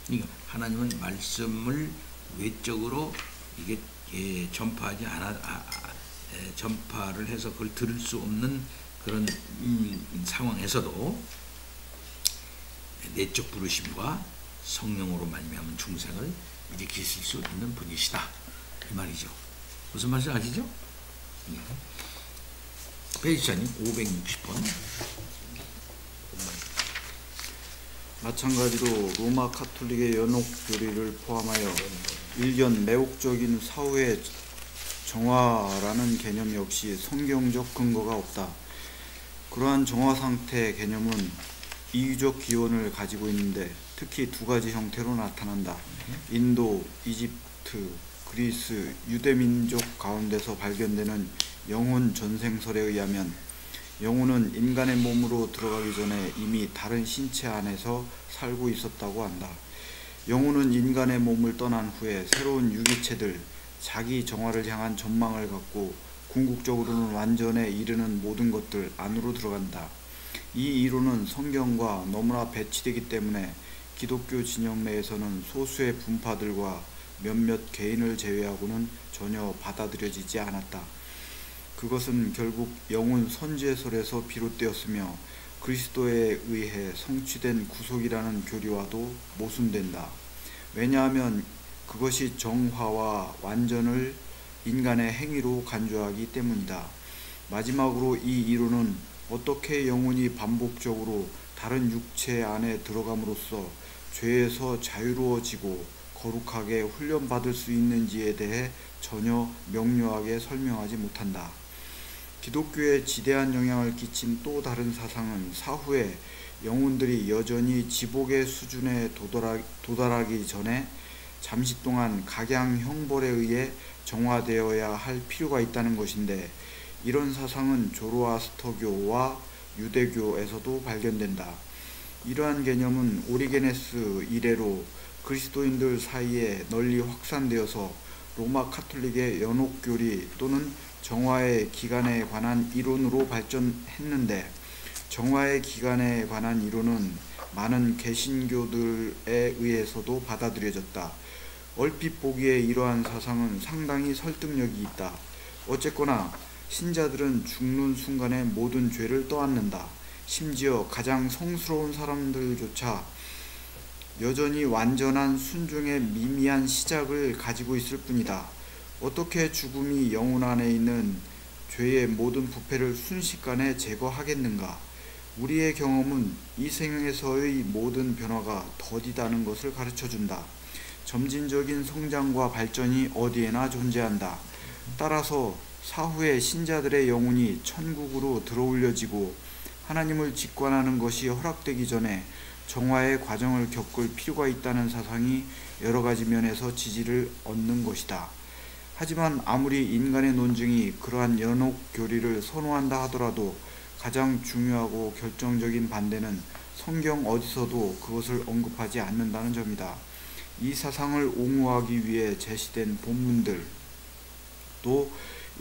그러니까 하나님은 말씀을 외적으로 이게 전파하지 전파를 해서 그걸 들을 수 없는 그런 상황에서도 내적 부르심과 성령으로 말미암은 중생을 일으키실 수 있는 분이시다 이 말이죠. 무슨 말인지 아시죠? 페이지님 560번. 마찬가지로 로마 카톨릭의 연옥교리를 포함하여 일견 매혹적인 사후의 정화라는 개념 역시 성경적 근거가 없다. 그러한 정화 상태 개념은 이유적 기원을 가지고 있는데 특히 두 가지 형태로 나타난다. 인도, 이집트, 그리스, 유대민족 가운데서 발견되는 영혼 전생설에 의하면 영혼은 인간의 몸으로 들어가기 전에 이미 다른 신체 안에서 살고 있었다고 한다. 영혼은 인간의 몸을 떠난 후에 새로운 유기체들, 자기 정화를 향한 전망을 갖고 궁극적으로는 완전에 이르는 모든 것들 안으로 들어간다. 이 이론은 성경과 너무나 배치되기 때문에 기독교 진영 내에서는 소수의 분파들과 몇몇 개인을 제외하고는 전혀 받아들여지지 않았다. 그것은 결국 영혼 선지서에서 비롯되었으며 그리스도에 의해 성취된 구속이라는 교리와도 모순된다. 왜냐하면 그것이 정화와 완전을 인간의 행위로 간주하기 때문이다. 마지막으로 이 이론은 어떻게 영혼이 반복적으로 다른 육체 안에 들어감으로써 죄에서 자유로워지고 거룩하게 훈련받을 수 있는지에 대해 전혀 명료하게 설명하지 못한다. 기독교에 지대한 영향을 끼친 또 다른 사상은 사후에 영혼들이 여전히 지복의 수준에 도달하기 전에 잠시 동안 각양 형벌에 의해 정화되어야 할 필요가 있다는 것인데, 이런 사상은 조로아스터교와 유대교에서도 발견된다. 이러한 개념은 오리게네스 이래로 그리스도인들 사이에 널리 확산되어서 로마 카톨릭의 연옥교리 또는 정화의 기간에 관한 이론으로 발전했는데, 정화의 기간에 관한 이론은 많은 개신교들에 의해서도 받아들여졌다. 얼핏 보기에 이러한 사상은 상당히 설득력이 있다. 어쨌거나 신자들은 죽는 순간에 모든 죄를 떠안는다. 심지어 가장 성스러운 사람들조차 여전히 완전한 순종의 미미한 시작을 가지고 있을 뿐이다. 어떻게 죽음이 영혼 안에 있는 죄의 모든 부패를 순식간에 제거하겠는가? 우리의 경험은 이 생에서의 모든 변화가 더디다는 것을 가르쳐준다. 점진적인 성장과 발전이 어디에나 존재한다. 따라서 사후에 신자들의 영혼이 천국으로 들어올려지고 하나님을 직관하는 것이 허락되기 전에 정화의 과정을 겪을 필요가 있다는 사상이 여러 가지 면에서 지지를 얻는 것이다. 하지만 아무리 인간의 논증이 그러한 연옥 교리를 선호한다 하더라도 가장 중요하고 결정적인 반대는 성경 어디서도 그것을 언급하지 않는다는 점이다. 이 사상을 옹호하기 위해 제시된 본문들, 또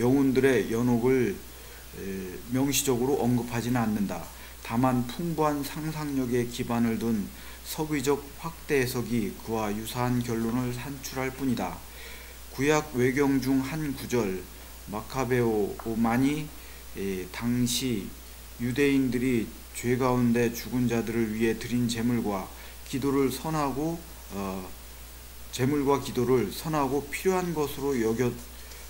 영혼들의 연옥을 명시적으로 언급하지는 않는다. 다만 풍부한 상상력에 기반을 둔 서기적 확대 해석이 그와 유사한 결론을 산출할 뿐이다. 구약 외경 중 한 구절, 마카베오만이 당시 유대인들이 죄 가운데 죽은 자들을 위해 드린 제물과 기도를 선하고 필요한 것으로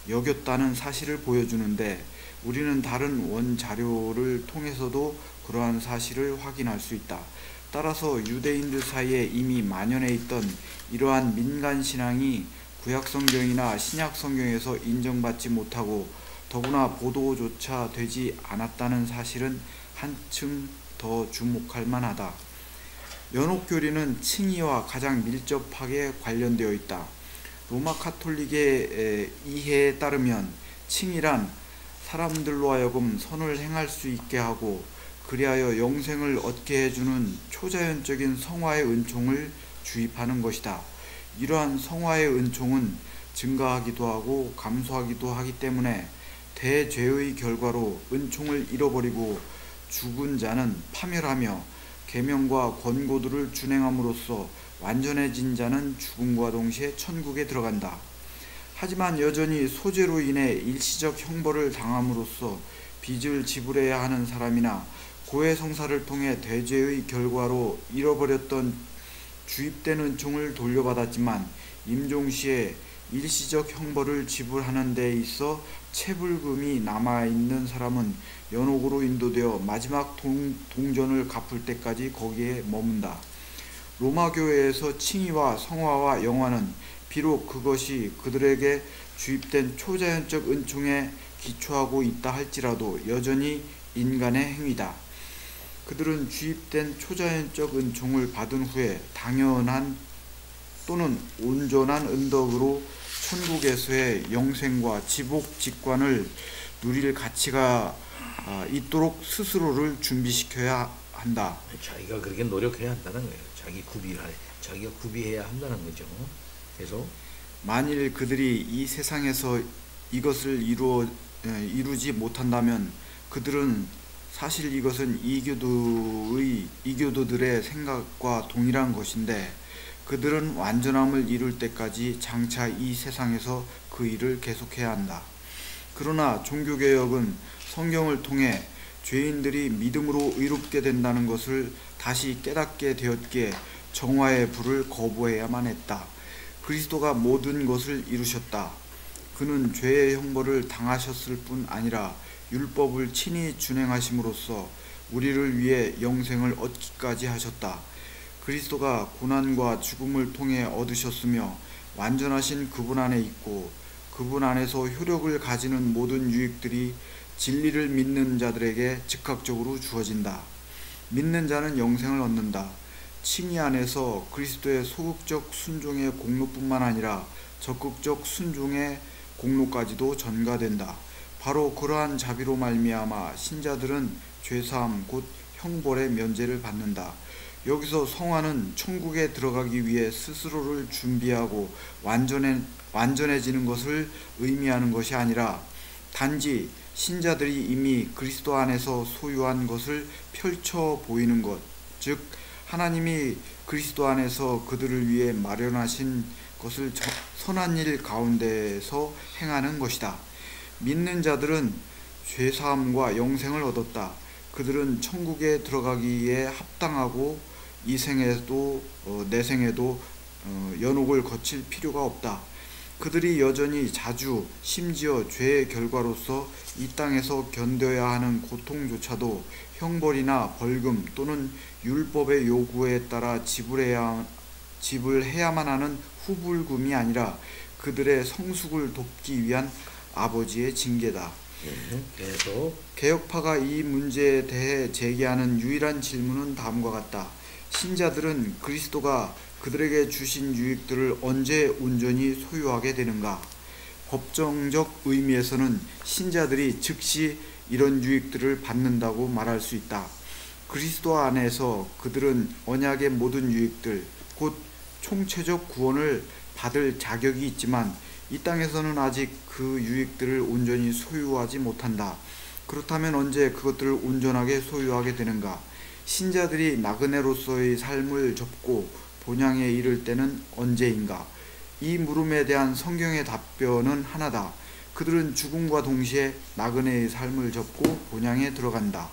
여겼다는 사실을 보여주는데, 우리는 다른 원자료를 통해서도 그러한 사실을 확인할 수 있다. 따라서 유대인들 사이에 이미 만연해 있던 이러한 민간신앙이 구약성경이나 신약성경에서 인정받지 못하고 더구나 보도조차 되지 않았다는 사실은 한층 더 주목할 만하다. 연옥교리는 칭의와 가장 밀접하게 관련되어 있다. 로마 카톨릭의 이해에 따르면 칭의란 사람들로 하여금 선을 행할 수 있게 하고 그리하여 영생을 얻게 해주는 초자연적인 성화의 은총을 주입하는 것이다. 이러한 성화의 은총은 증가하기도 하고 감소하기도 하기 때문에 대죄의 결과로 은총을 잃어버리고 죽은 자는 파멸하며 계명과 권고들을 준행함으로써 완전해진 자는 죽음과 동시에 천국에 들어간다. 하지만 여전히 소재로 인해 일시적 형벌을 당함으로써 빚을 지불해야 하는 사람이나 고해성사를 통해 대죄의 결과로 잃어버렸던 주입된 은총을 돌려받았지만 임종시에 일시적 형벌을 지불하는 데 있어 체불금이 남아있는 사람은 연옥으로 인도되어 마지막 동전을 갚을 때까지 거기에 머문다. 로마 교회에서 칭의와 성화와 영화는 비록 그것이 그들에게 주입된 초자연적 은총에 기초하고 있다 할지라도 여전히 인간의 행위다. 그들은 주입된 초자연적 은총을 받은 후에 당연한 또는 온전한 은덕으로 천국에서의 영생과 지복 직관을 누릴 가치가 있도록 스스로를 준비시켜야 한다. 자기가 그렇게 노력해야 한다는 거예요. 자기가 구비해야 한다는 거죠. 그래서 만일 그들이 이 세상에서 이것을 이루지 못한다면 그들은 사실 이것은 이교도들의 생각과 동일한 것인데, 그들은 완전함을 이룰 때까지 장차 이 세상에서 그 일을 계속해야 한다. 그러나 종교개혁은 성경을 통해 죄인들이 믿음으로 의롭게 된다는 것을 다시 깨닫게 되었기에 정화의 불을 거부해야만 했다. 그리스도가 모든 것을 이루셨다. 그는 죄의 형벌을 당하셨을 뿐 아니라 율법을 친히 준행하심으로써 우리를 위해 영생을 얻기까지 하셨다. 그리스도가 고난과 죽음을 통해 얻으셨으며 완전하신 그분 안에 있고 그분 안에서 효력을 가지는 모든 유익들이 진리를 믿는 자들에게 즉각적으로 주어진다. 믿는 자는 영생을 얻는다. 칭의 안에서 그리스도의 소극적 순종의 공로뿐만 아니라 적극적 순종의 공로까지도 전가된다. 바로 그러한 자비로 말미암아 신자들은 죄사함 곧 형벌의 면제를 받는다. 여기서 성화는 천국에 들어가기 위해 스스로를 준비하고 완전해지는 것을 의미하는 것이 아니라 단지 신자들이 이미 그리스도 안에서 소유한 것을 펼쳐 보이는 것, 즉 하나님이 그리스도 안에서 그들을 위해 마련하신 것을 선한 일 가운데서 행하는 것이다. 믿는 자들은 죄사함과 영생을 얻었다. 그들은 천국에 들어가기에 합당하고 이 생에도 내생에도 연옥을 거칠 필요가 없다. 그들이 여전히 자주 심지어 죄의 결과로서 이 땅에서 견뎌야 하는 고통조차도 형벌이나 벌금 또는 율법의 요구에 따라 지불해야만 하는 후불금이 아니라 그들의 성숙을 돕기 위한 아버지의 징계다. 계속 개혁파가 이 문제에 대해 제기하는 유일한 질문은 다음과 같다. 신자들은 그리스도가 그들에게 주신 유익들을 언제 온전히 소유하게 되는가? 법정적 의미에서는 신자들이 즉시 이런 유익들을 받는다고 말할 수 있다. 그리스도 안에서 그들은 언약의 모든 유익들, 곧 총체적 구원을 받을 자격이 있지만 이 땅에서는 아직 그 유익들을 온전히 소유하지 못한다. 그렇다면 언제 그것들을 온전하게 소유하게 되는가? 신자들이 나그네로서의 삶을 접고 본향에 이를 때는 언제인가? 이 물음에 대한 성경의 답변은 하나다. 그들은 죽음과 동시에 나그네의 삶을 접고 본향에 들어간다.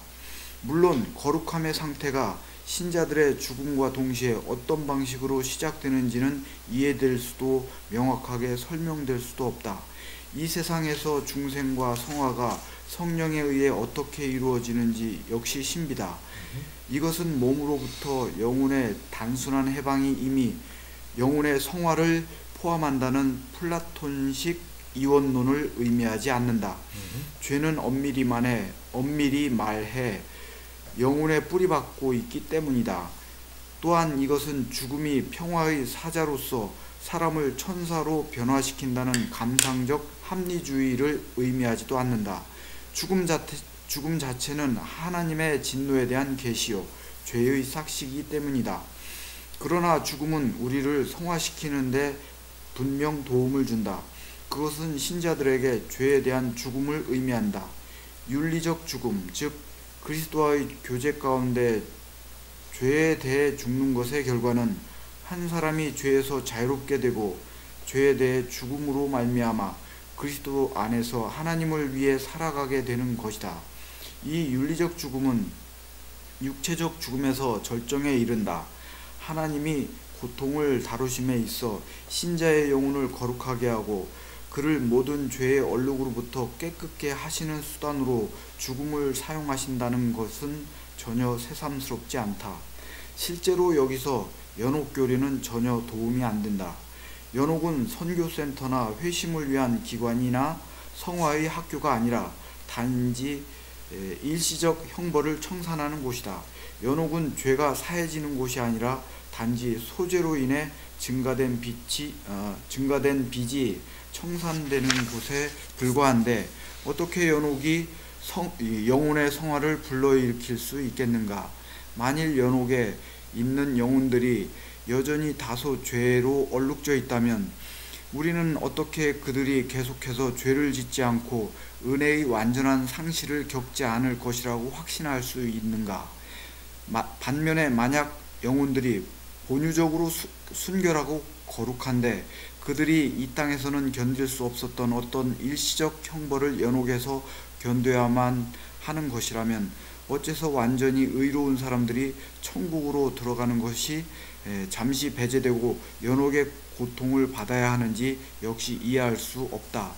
물론 거룩함의 상태가 신자들의 죽음과 동시에 어떤 방식으로 시작되는지는 이해될 수도 명확하게 설명될 수도 없다. 이 세상에서 중생과 성화가 성령에 의해 어떻게 이루어지는지 역시 신비다. 이것은 몸으로부터 영혼의 단순한 해방이 이미 영혼의 성화를 포함한다는 플라톤식 이원론을 의미하지 않는다. 죄는 엄밀히 말해 영혼에 뿌리박고 있기 때문이다. 또한 이것은 죽음이 평화의 사자로서 사람을 천사로 변화시킨다는 감상적 합리주의를 의미하지도 않는다. 죽음 자체는 하나님의 진노에 대한 계시요 죄의 삭시기 때문이다. 그러나 죽음은 우리를 성화시키는데 분명 도움을 준다. 그것은 신자들에게 죄에 대한 죽음을 의미한다. 윤리적 죽음, 즉 그리스도와의 교제 가운데 죄에 대해 죽는 것의 결과는 한 사람이 죄에서 자유롭게 되고 죄에 대해 죽음으로 말미암아 그리스도 안에서 하나님을 위해 살아가게 되는 것이다. 이 윤리적 죽음은 육체적 죽음에서 절정에 이른다. 하나님이 고통을 다루심에 있어 신자의 영혼을 거룩하게 하고 그를 모든 죄의 얼룩으로부터 깨끗게 하시는 수단으로 죽음을 사용하신다는 것은 전혀 새삼스럽지 않다. 실제로 여기서 연옥교리는 전혀 도움이 안 된다. 연옥은 선교센터나 회심을 위한 기관이나 성화의 학교가 아니라 단지 일시적 형벌을 청산하는 곳이다. 연옥은 죄가 사해지는 곳이 아니라 단지 소재로 인해 증가된 빚이 청산되는 곳에 불과한데 어떻게 연옥이 영혼의 성화를 불러일으킬 수 있겠는가? 만일 연옥에 있는 영혼들이 여전히 다소 죄로 얼룩져 있다면 우리는 어떻게 그들이 계속해서 죄를 짓지 않고 은혜의 완전한 상실을 겪지 않을 것이라고 확신할 수 있는가? 반면에 만약 영혼들이 본유적으로 순결하고 거룩한데 그들이 이 땅에서는 견딜 수 없었던 어떤 일시적 형벌을 연옥에서 견뎌야만 하는 것이라면 어째서 완전히 의로운 사람들이 천국으로 들어가는 것이 잠시 배제되고 연옥의 고통을 받아야 하는지 역시 이해할 수 없다.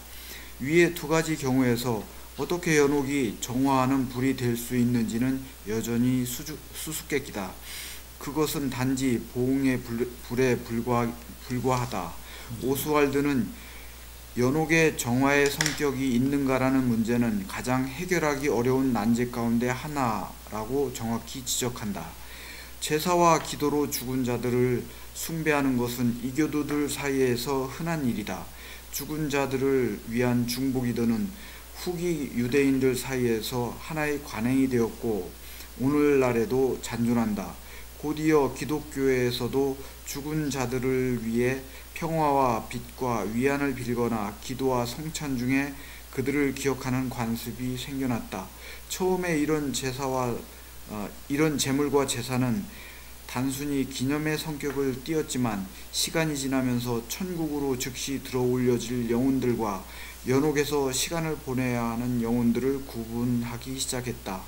위의 두 가지 경우에서 어떻게 연옥이 정화하는 불이 될 수 있는지는 여전히 수수께끼다. 그것은 단지 보응의 불에 불과하다. 오스왈드는 연옥의 정화의 성격이 있는가라는 문제는 가장 해결하기 어려운 난제 가운데 하나라고 정확히 지적한다. 제사와 기도로 죽은 자들을 숭배하는 것은 이교도들 사이에서 흔한 일이다. 죽은 자들을 위한 중보기도는 후기 유대인들 사이에서 하나의 관행이 되었고 오늘날에도 잔존한다. 곧이어 기독교에서도 죽은 자들을 위해 평화와 빛과 위안을 빌거나 기도와 성찬 중에 그들을 기억하는 관습이 생겨났다. 처음에 이런 제물과 제사는 단순히 기념의 성격을 띠었지만 시간이 지나면서 천국으로 즉시 들어올려질 영혼들과 연옥에서 시간을 보내야 하는 영혼들을 구분하기 시작했다.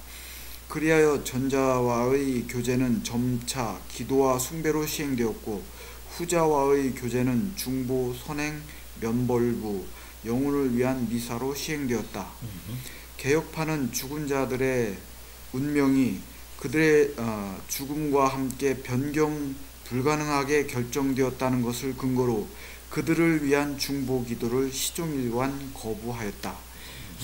그리하여 전자와의 교제는 점차 기도와 숭배로 시행되었고 후자와의 교제는 중보, 선행, 면벌부, 영혼을 위한 미사로 시행되었다. 개혁파는 죽은 자들의 운명이 그들의 죽음과 함께 변경 불가능하게 결정되었다는 것을 근거로 그들을 위한 중보 기도를 시종일관 거부하였다.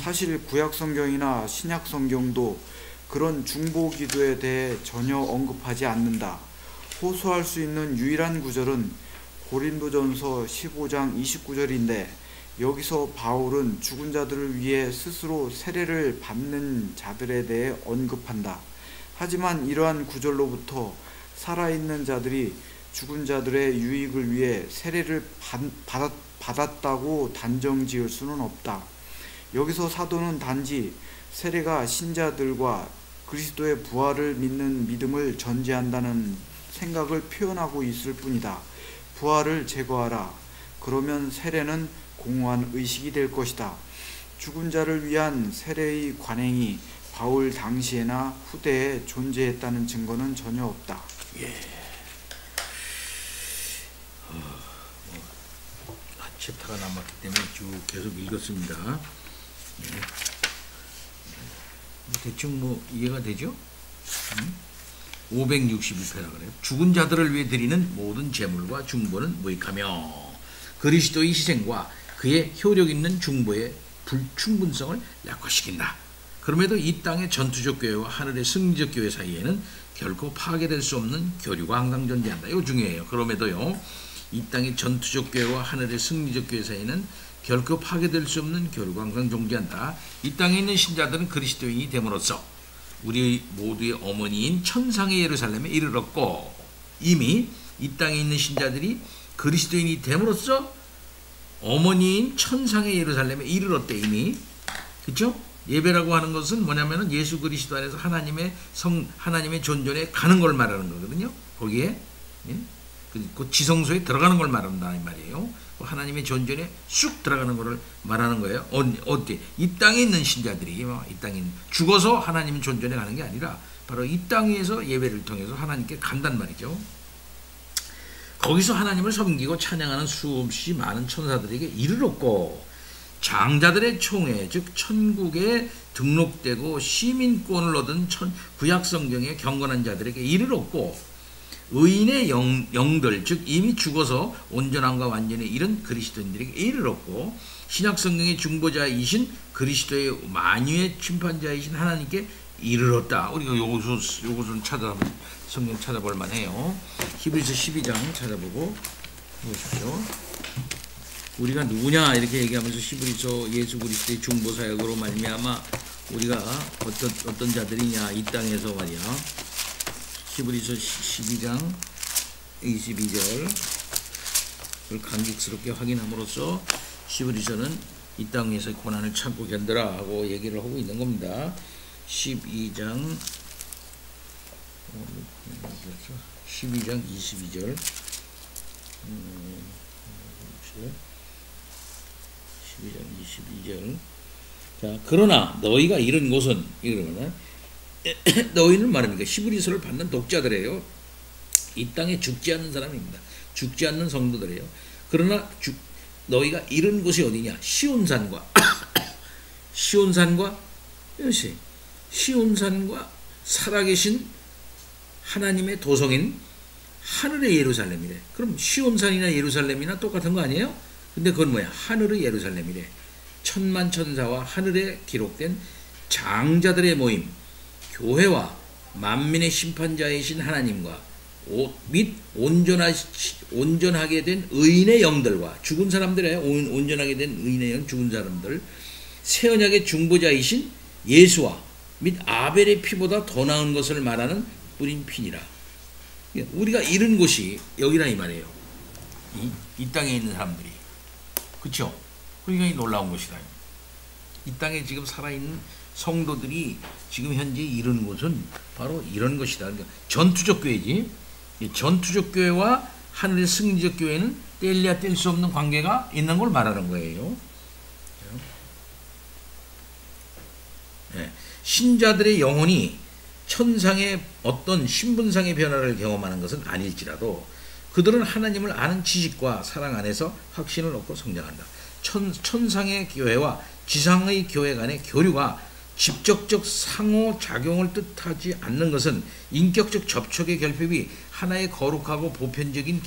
사실 구약성경이나 신약성경도 그런 중보 기도에 대해 전혀 언급하지 않는다. 호소할 수 있는 유일한 구절은 고린도전서 15장 29절인데 여기서 바울은 죽은 자들을 위해 스스로 세례를 받는 자들에 대해 언급한다. 하지만 이러한 구절로부터 살아있는 자들이 죽은 자들의 유익을 위해 세례를 받았다고 단정 지을 수는 없다. 여기서 사도는 단지 세례가 신자들과 그리스도의 부활을 믿는 믿음을 전제한다는 생각을 표현하고 있을 뿐이다. 부활을 제거하라. 그러면 세례는 공허한 의식이 될 것이다. 죽은 자를 위한 세례의 관행이 바울 당시에나 후대에 존재했다는 증거는 전혀 없다. 챕터가 남았기 때문에 쭉 계속 읽었습니다. 대충 이해가 되죠? 561페라 그래요. 죽은 자들을 위해 드리는 모든 제물과 중보는 무익하며 그리스도의 희생과 그의 효력 있는 중보의 불충분성을 약화시킨다. 그럼에도 이 땅의 전투적 교회와 하늘의 승리적 교회 사이에는 결코 파괴될 수 없는 교류가 항상 존재한다. 이거 중요해요. 그럼에도요, 이 땅의 전투적 교회와 하늘의 승리적 교회 사이에는 결코 파괴될 수 없는 교류가 항상 존재한다. 이 땅에 있는 신자들은 그리스도인이 됨으로써 우리 모두의 어머니인 천상의 예루살렘에 이르렀고, 이미 이 땅에 있는 신자들이 그리스도인이 됨으로써 어머니인 천상의 예루살렘에 이르렀대. 이미. 그렇죠? 예배라고 하는 것은 뭐냐면은 예수 그리스도 안에서 하나님의 존전에 가는 걸 말하는 거거든요. 거기에 그 지성소에 들어가는 걸 말한다 이 말이에요. 하나님의 존전에 쑥 들어가는 것을 말하는 거예요. 어디? 이 땅에 있는 신자들이 이 땅에 죽어서 하나님 존전에 가는 게 아니라 바로 이 땅에서 예배를 통해서 하나님께 간단 말이죠. 거기서 하나님을 섬기고 찬양하는 수없이 많은 천사들에게 이르렀고, 장자들의 총회, 즉 천국에 등록되고 시민권을 얻은 구약성경의 경건한 자들에게 이르렀고, 의인의 영들, 즉 이미 죽어서 온전함과 완전에 이른 그리스도인들에게 이르렀고, 신약성경의 중보자이신 그리스도의 만유의 심판자이신 하나님께 이르렀다. 우리가 요것은 성경 찾아볼 만해요. 히브리서 12장 찾아보고 보십시오. 우리가 누구냐 이렇게 얘기하면서 히브리서 예수 그리스도의 중보 사역으로 말미암아 우리가 어떤 자들이냐 이 땅에서 말이야. 히브리서 12장 22절을 감격스럽게 확인함으로써 히브리서는 이 땅에서 고난을 참고 견뎌라 하고 얘기를 하고 있는 겁니다. 12장 22절 12장 22절. 자, 그러나 너희가 이런 곳은 이러면 너희는 말합니까? 히브리서를 받는 독자들이에요. 이 땅에 죽지 않는 사람입니다. 죽지 않는 성도들이에요. 그러나 너희가 이런 곳이 어디냐? 시온산과 시온산과 살아계신 하나님의 도성인 하늘의 예루살렘이래. 그럼 시온산이나 예루살렘이나 똑같은 거 아니에요? 근데 그건 뭐야? 하늘의 예루살렘이래. 천만 천사와 하늘에 기록된 장자들의 모임, 교회와 만민의 심판자이신 하나님과 및 온전하게 된 의인의 영들과 죽은 사람들의 온전하게 된 의인의 영, 죽은 사람들, 새 언약의 중보자이신 예수와 및 아벨의 피보다 더 나은 것을 말하는 뿌린 피니라. 우리가 이른 곳이 여기라 이 말이에요. 이 땅에 있는 사람들이. 그렇죠? 그러니까 이 놀라운 것이다. 이 땅에 지금 살아있는 성도들이 지금 현재 이른 곳은 바로 이런 것이다. 그러니까 전투적 교회지. 전투적 교회와 하늘의 승리적 교회는 뗄래야 뗄 수 없는 관계가 있는 걸 말하는 거예요. 네. 신자들의 영혼이 천상의 어떤 신분상의 변화를 경험하는 것은 아닐지라도 그들은 하나님을 아는 지식과 사랑 안에서 확신을 얻고 성장한다. 천상의 교회와 지상의 교회 간의 교류가 직접적 상호작용을 뜻하지 않는 것은 인격적 접촉의 결핍이 하나의 거룩하고 보편적인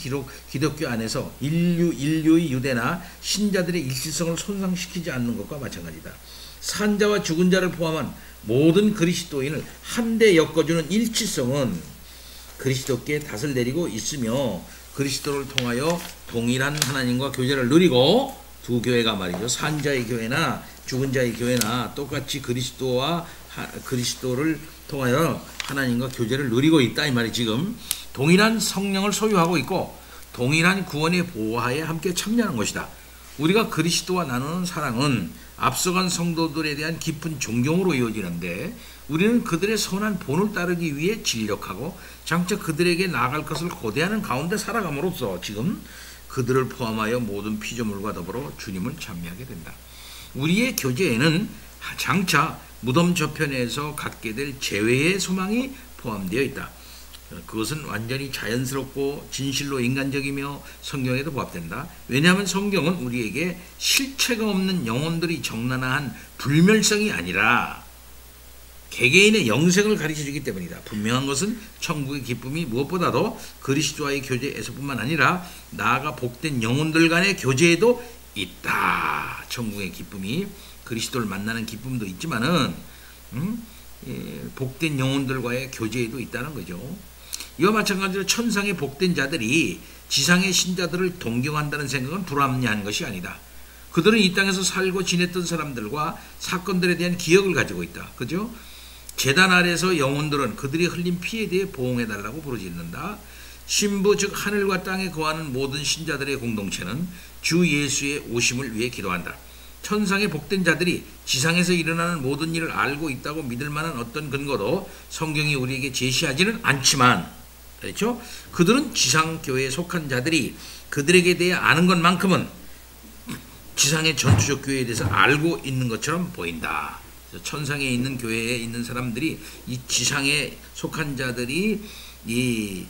기독교 안에서 인류의 유대나 신자들의 일치성을 손상시키지 않는 것과 마찬가지다. 산자와 죽은 자를 포함한 모든 그리스도인을 한데 엮어주는 일치성은 그리스도께 닷을 내리고 있으며 그리스도를 통하여 동일한 하나님과 교제를 누리고 두 교회가 말이죠. 산자의 교회나 죽은 자의 교회나 똑같이 그리스도를 통하여 하나님과 교제를 누리고 있다 이 말이 지금 동일한 성령을 소유하고 있고 동일한 구원의 보화에 함께 참여하는 것이다. 우리가 그리스도와 나누는 사랑은 앞서간 성도들에 대한 깊은 존경으로 이어지는데 우리는 그들의 선한 본을 따르기 위해 진력하고 장차 그들에게 나아갈 것을 고대하는 가운데 살아감으로써 지금 그들을 포함하여 모든 피조물과 더불어 주님을 찬미하게 된다. 우리의 교제에는 장차 무덤 저편에서 갖게 될 재회의 소망이 포함되어 있다. 그것은 완전히 자연스럽고 진실로 인간적이며 성경에도 부합된다. 왜냐하면 성경은 우리에게 실체가 없는 영혼들이 적나라한 불멸성이 아니라 개개인의 영생을 가르쳐주기 때문이다. 분명한 것은 천국의 기쁨이 무엇보다도 그리스도와의 교제에서뿐만 아니라 나아가 복된 영혼들 간의 교제에도 있다. 천국의 기쁨이 그리스도를 만나는 기쁨도 있지만은 복된 영혼들과의 교제에도 있다는 거죠. 이와 마찬가지로 천상의 복된 자들이 지상의 신자들을 동경한다는 생각은 불합리한 것이 아니다. 그들은 이 땅에서 살고 지냈던 사람들과 사건들에 대한 기억을 가지고 있다. 그죠? 제단 아래서 영혼들은 그들이 흘린 피에 대해 보응해달라고 부르짖는다. 신부 즉 하늘과 땅에 거하는 모든 신자들의 공동체는 주 예수의 오심을 위해 기도한다. 천상의 복된 자들이 지상에서 일어나는 모든 일을 알고 있다고 믿을 만한 어떤 근거도 성경이 우리에게 제시하지는 않지만 그렇죠? 그들은 지상교회에 속한 자들이 그들에게 대해 아는 것만큼은 지상의 전투적 교회에 대해서 알고 있는 것처럼 보인다. 천상에 있는 교회에 있는 사람들이 이 지상에 속한 자들이 이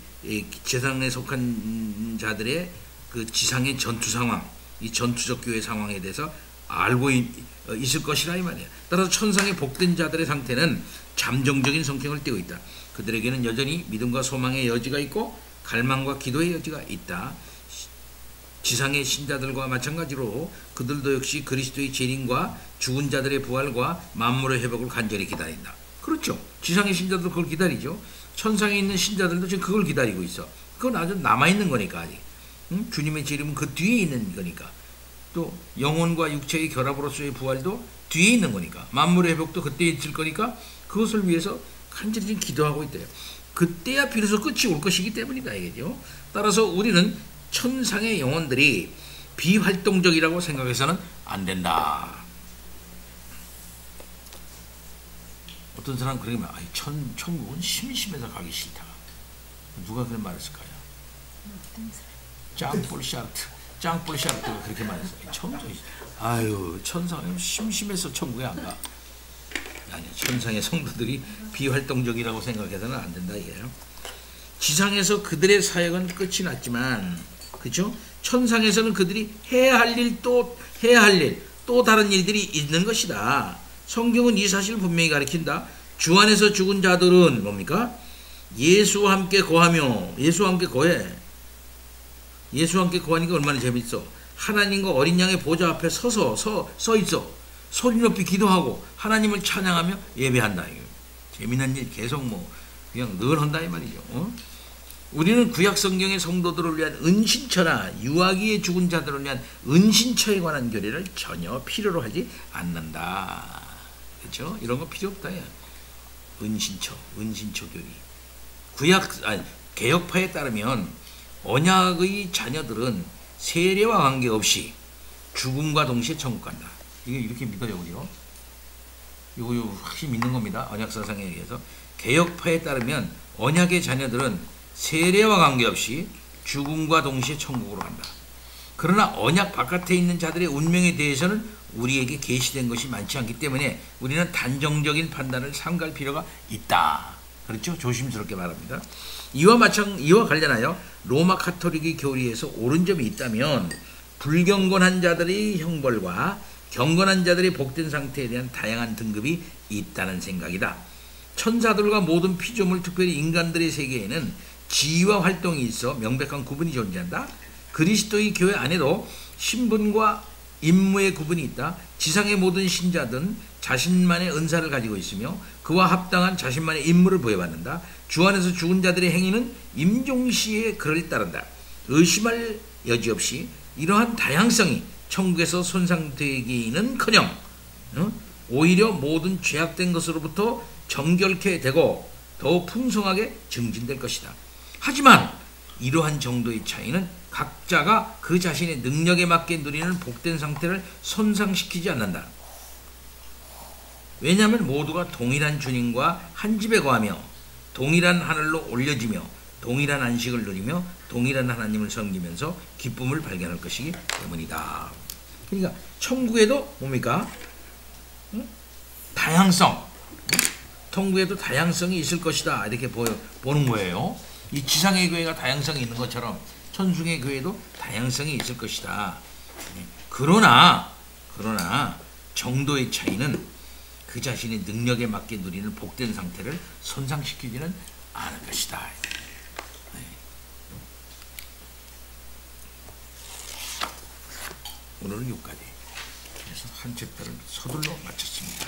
지상에 속한 자들의 그 지상의 전투 상황, 이 전투적 교회 상황에 대해서 알고 있을 것이라 이 말이에요. 따라서 천상의 복된 자들의 상태는 잠정적인 성격을 띠고 있다. 그들에게는 여전히 믿음과 소망의 여지가 있고 갈망과 기도의 여지가 있다. 지상의 신자들과 마찬가지로 그들도 역시 그리스도의 재림과 죽은 자들의 부활과 만물의 회복을 간절히 기다린다. 그렇죠. 지상의 신자들도 그걸 기다리죠. 천상에 있는 신자들도 지금 그걸 기다리고 있어. 그건 아주 남아있는 거니까 아직. 주님의 재림은 그 뒤에 있는 거니까. 또 영혼과 육체의 결합으로서의 부활도 뒤에 있는 거니까. 만물의 회복도 그때 있을 거니까 그것을 위해서 간절히 기도하고 있대요. 그때야 비로소 끝이 올 것이기 때문이다 이게죠. 따라서 우리는 천상의 영혼들이 비활동적이라고 생각해서는 안 된다. 어떤 사람은 그렇게 말, 천국은 심심해서 가기 싫다. 누가 그런 말했을까요? 짱볼샤르트가 그렇게 말했어요. 천상은 심심해서 천국에 안 가. 아니, 천상의 성도들이 비활동적이라고 생각해서는 안 된다 이게요. 지상에서 그들의 사역은 끝이 났지만, 그렇죠? 천상에서는 그들이 해야 할 일 또 다른 일들이 있는 것이다. 성경은 이 사실을 분명히 가리킨다. 주 안에서 죽은 자들은 뭡니까? 예수와 함께 거하며, 예수와 함께 거해. 예수와 함께 거하니까 얼마나 재밌어. 하나님과 어린 양의 보좌 앞에 서 있어. 소리 높이 기도하고 하나님을 찬양하며 예배한다. 이거. 재미난 일 계속 그냥 늘 한다 이 말이죠. 우리는 구약 성경의 성도들을 위한 은신처나 유아기에 죽은 자들을 위한 은신처에 관한 교리를 전혀 필요로 하지 않는다. 그렇죠? 이런 거 필요 없다. 야. 은신처 교리. 개혁파에 따르면 언약의 자녀들은 세례와 관계없이 죽음과 동시에 천국 간다. 이게 이렇게 믿어요, 우리요. 이거 확실히 믿는 겁니다. 언약 사상에 의해서. 개혁파에 따르면 언약의 자녀들은 세례와 관계없이 죽음과 동시에 천국으로 간다. 그러나 언약 바깥에 있는 자들의 운명에 대해서는 우리에게 계시된 것이 많지 않기 때문에 우리는 단정적인 판단을 삼갈 필요가 있다. 그렇죠? 조심스럽게 말합니다. 이와 관련하여 로마 카톨릭의 교리에서 옳은 점이 있다면 불경건한 자들의 형벌과 경건한 자들의 복된 상태에 대한 다양한 등급이 있다는 생각이다. 천사들과 모든 피조물, 특별히 인간들의 세계에는 지위와 활동이 있어 명백한 구분이 존재한다. 그리스도의 교회 안에도 신분과 임무의 구분이 있다. 지상의 모든 신자들은 자신만의 은사를 가지고 있으며 그와 합당한 자신만의 임무를 부여받는다. 주 안에서 죽은 자들의 행위는 임종시의 글을 따른다. 의심할 여지 없이 이러한 다양성이 천국에서 손상되기는커녕 오히려 모든 죄악된 것으로부터 정결케 되고 더욱 풍성하게 증진될 것이다. 하지만 이러한 정도의 차이는 각자가 그 자신의 능력에 맞게 누리는 복된 상태를 손상시키지 않는다. 왜냐하면 모두가 동일한 주님과 한 집에 거하며 동일한 하늘로 올려지며 동일한 안식을 누리며 동일한 하나님을 섬기면서 기쁨을 발견할 것이기 때문이다. 그러니까 천국에도 뭡니까? 다양성. 천국에도 다양성이 있을 것이다. 이렇게 보는 거예요. 이 지상의 교회가 다양성이 있는 것처럼 천중의 교회도 다양성이 있을 것이다. 그러나 정도의 차이는 그 자신의 능력에 맞게 누리는 복된 상태를 손상시키지는 않을 것이다. 오늘은 여기까지. 그래서 한 챕터를 서둘러 마쳤습니다.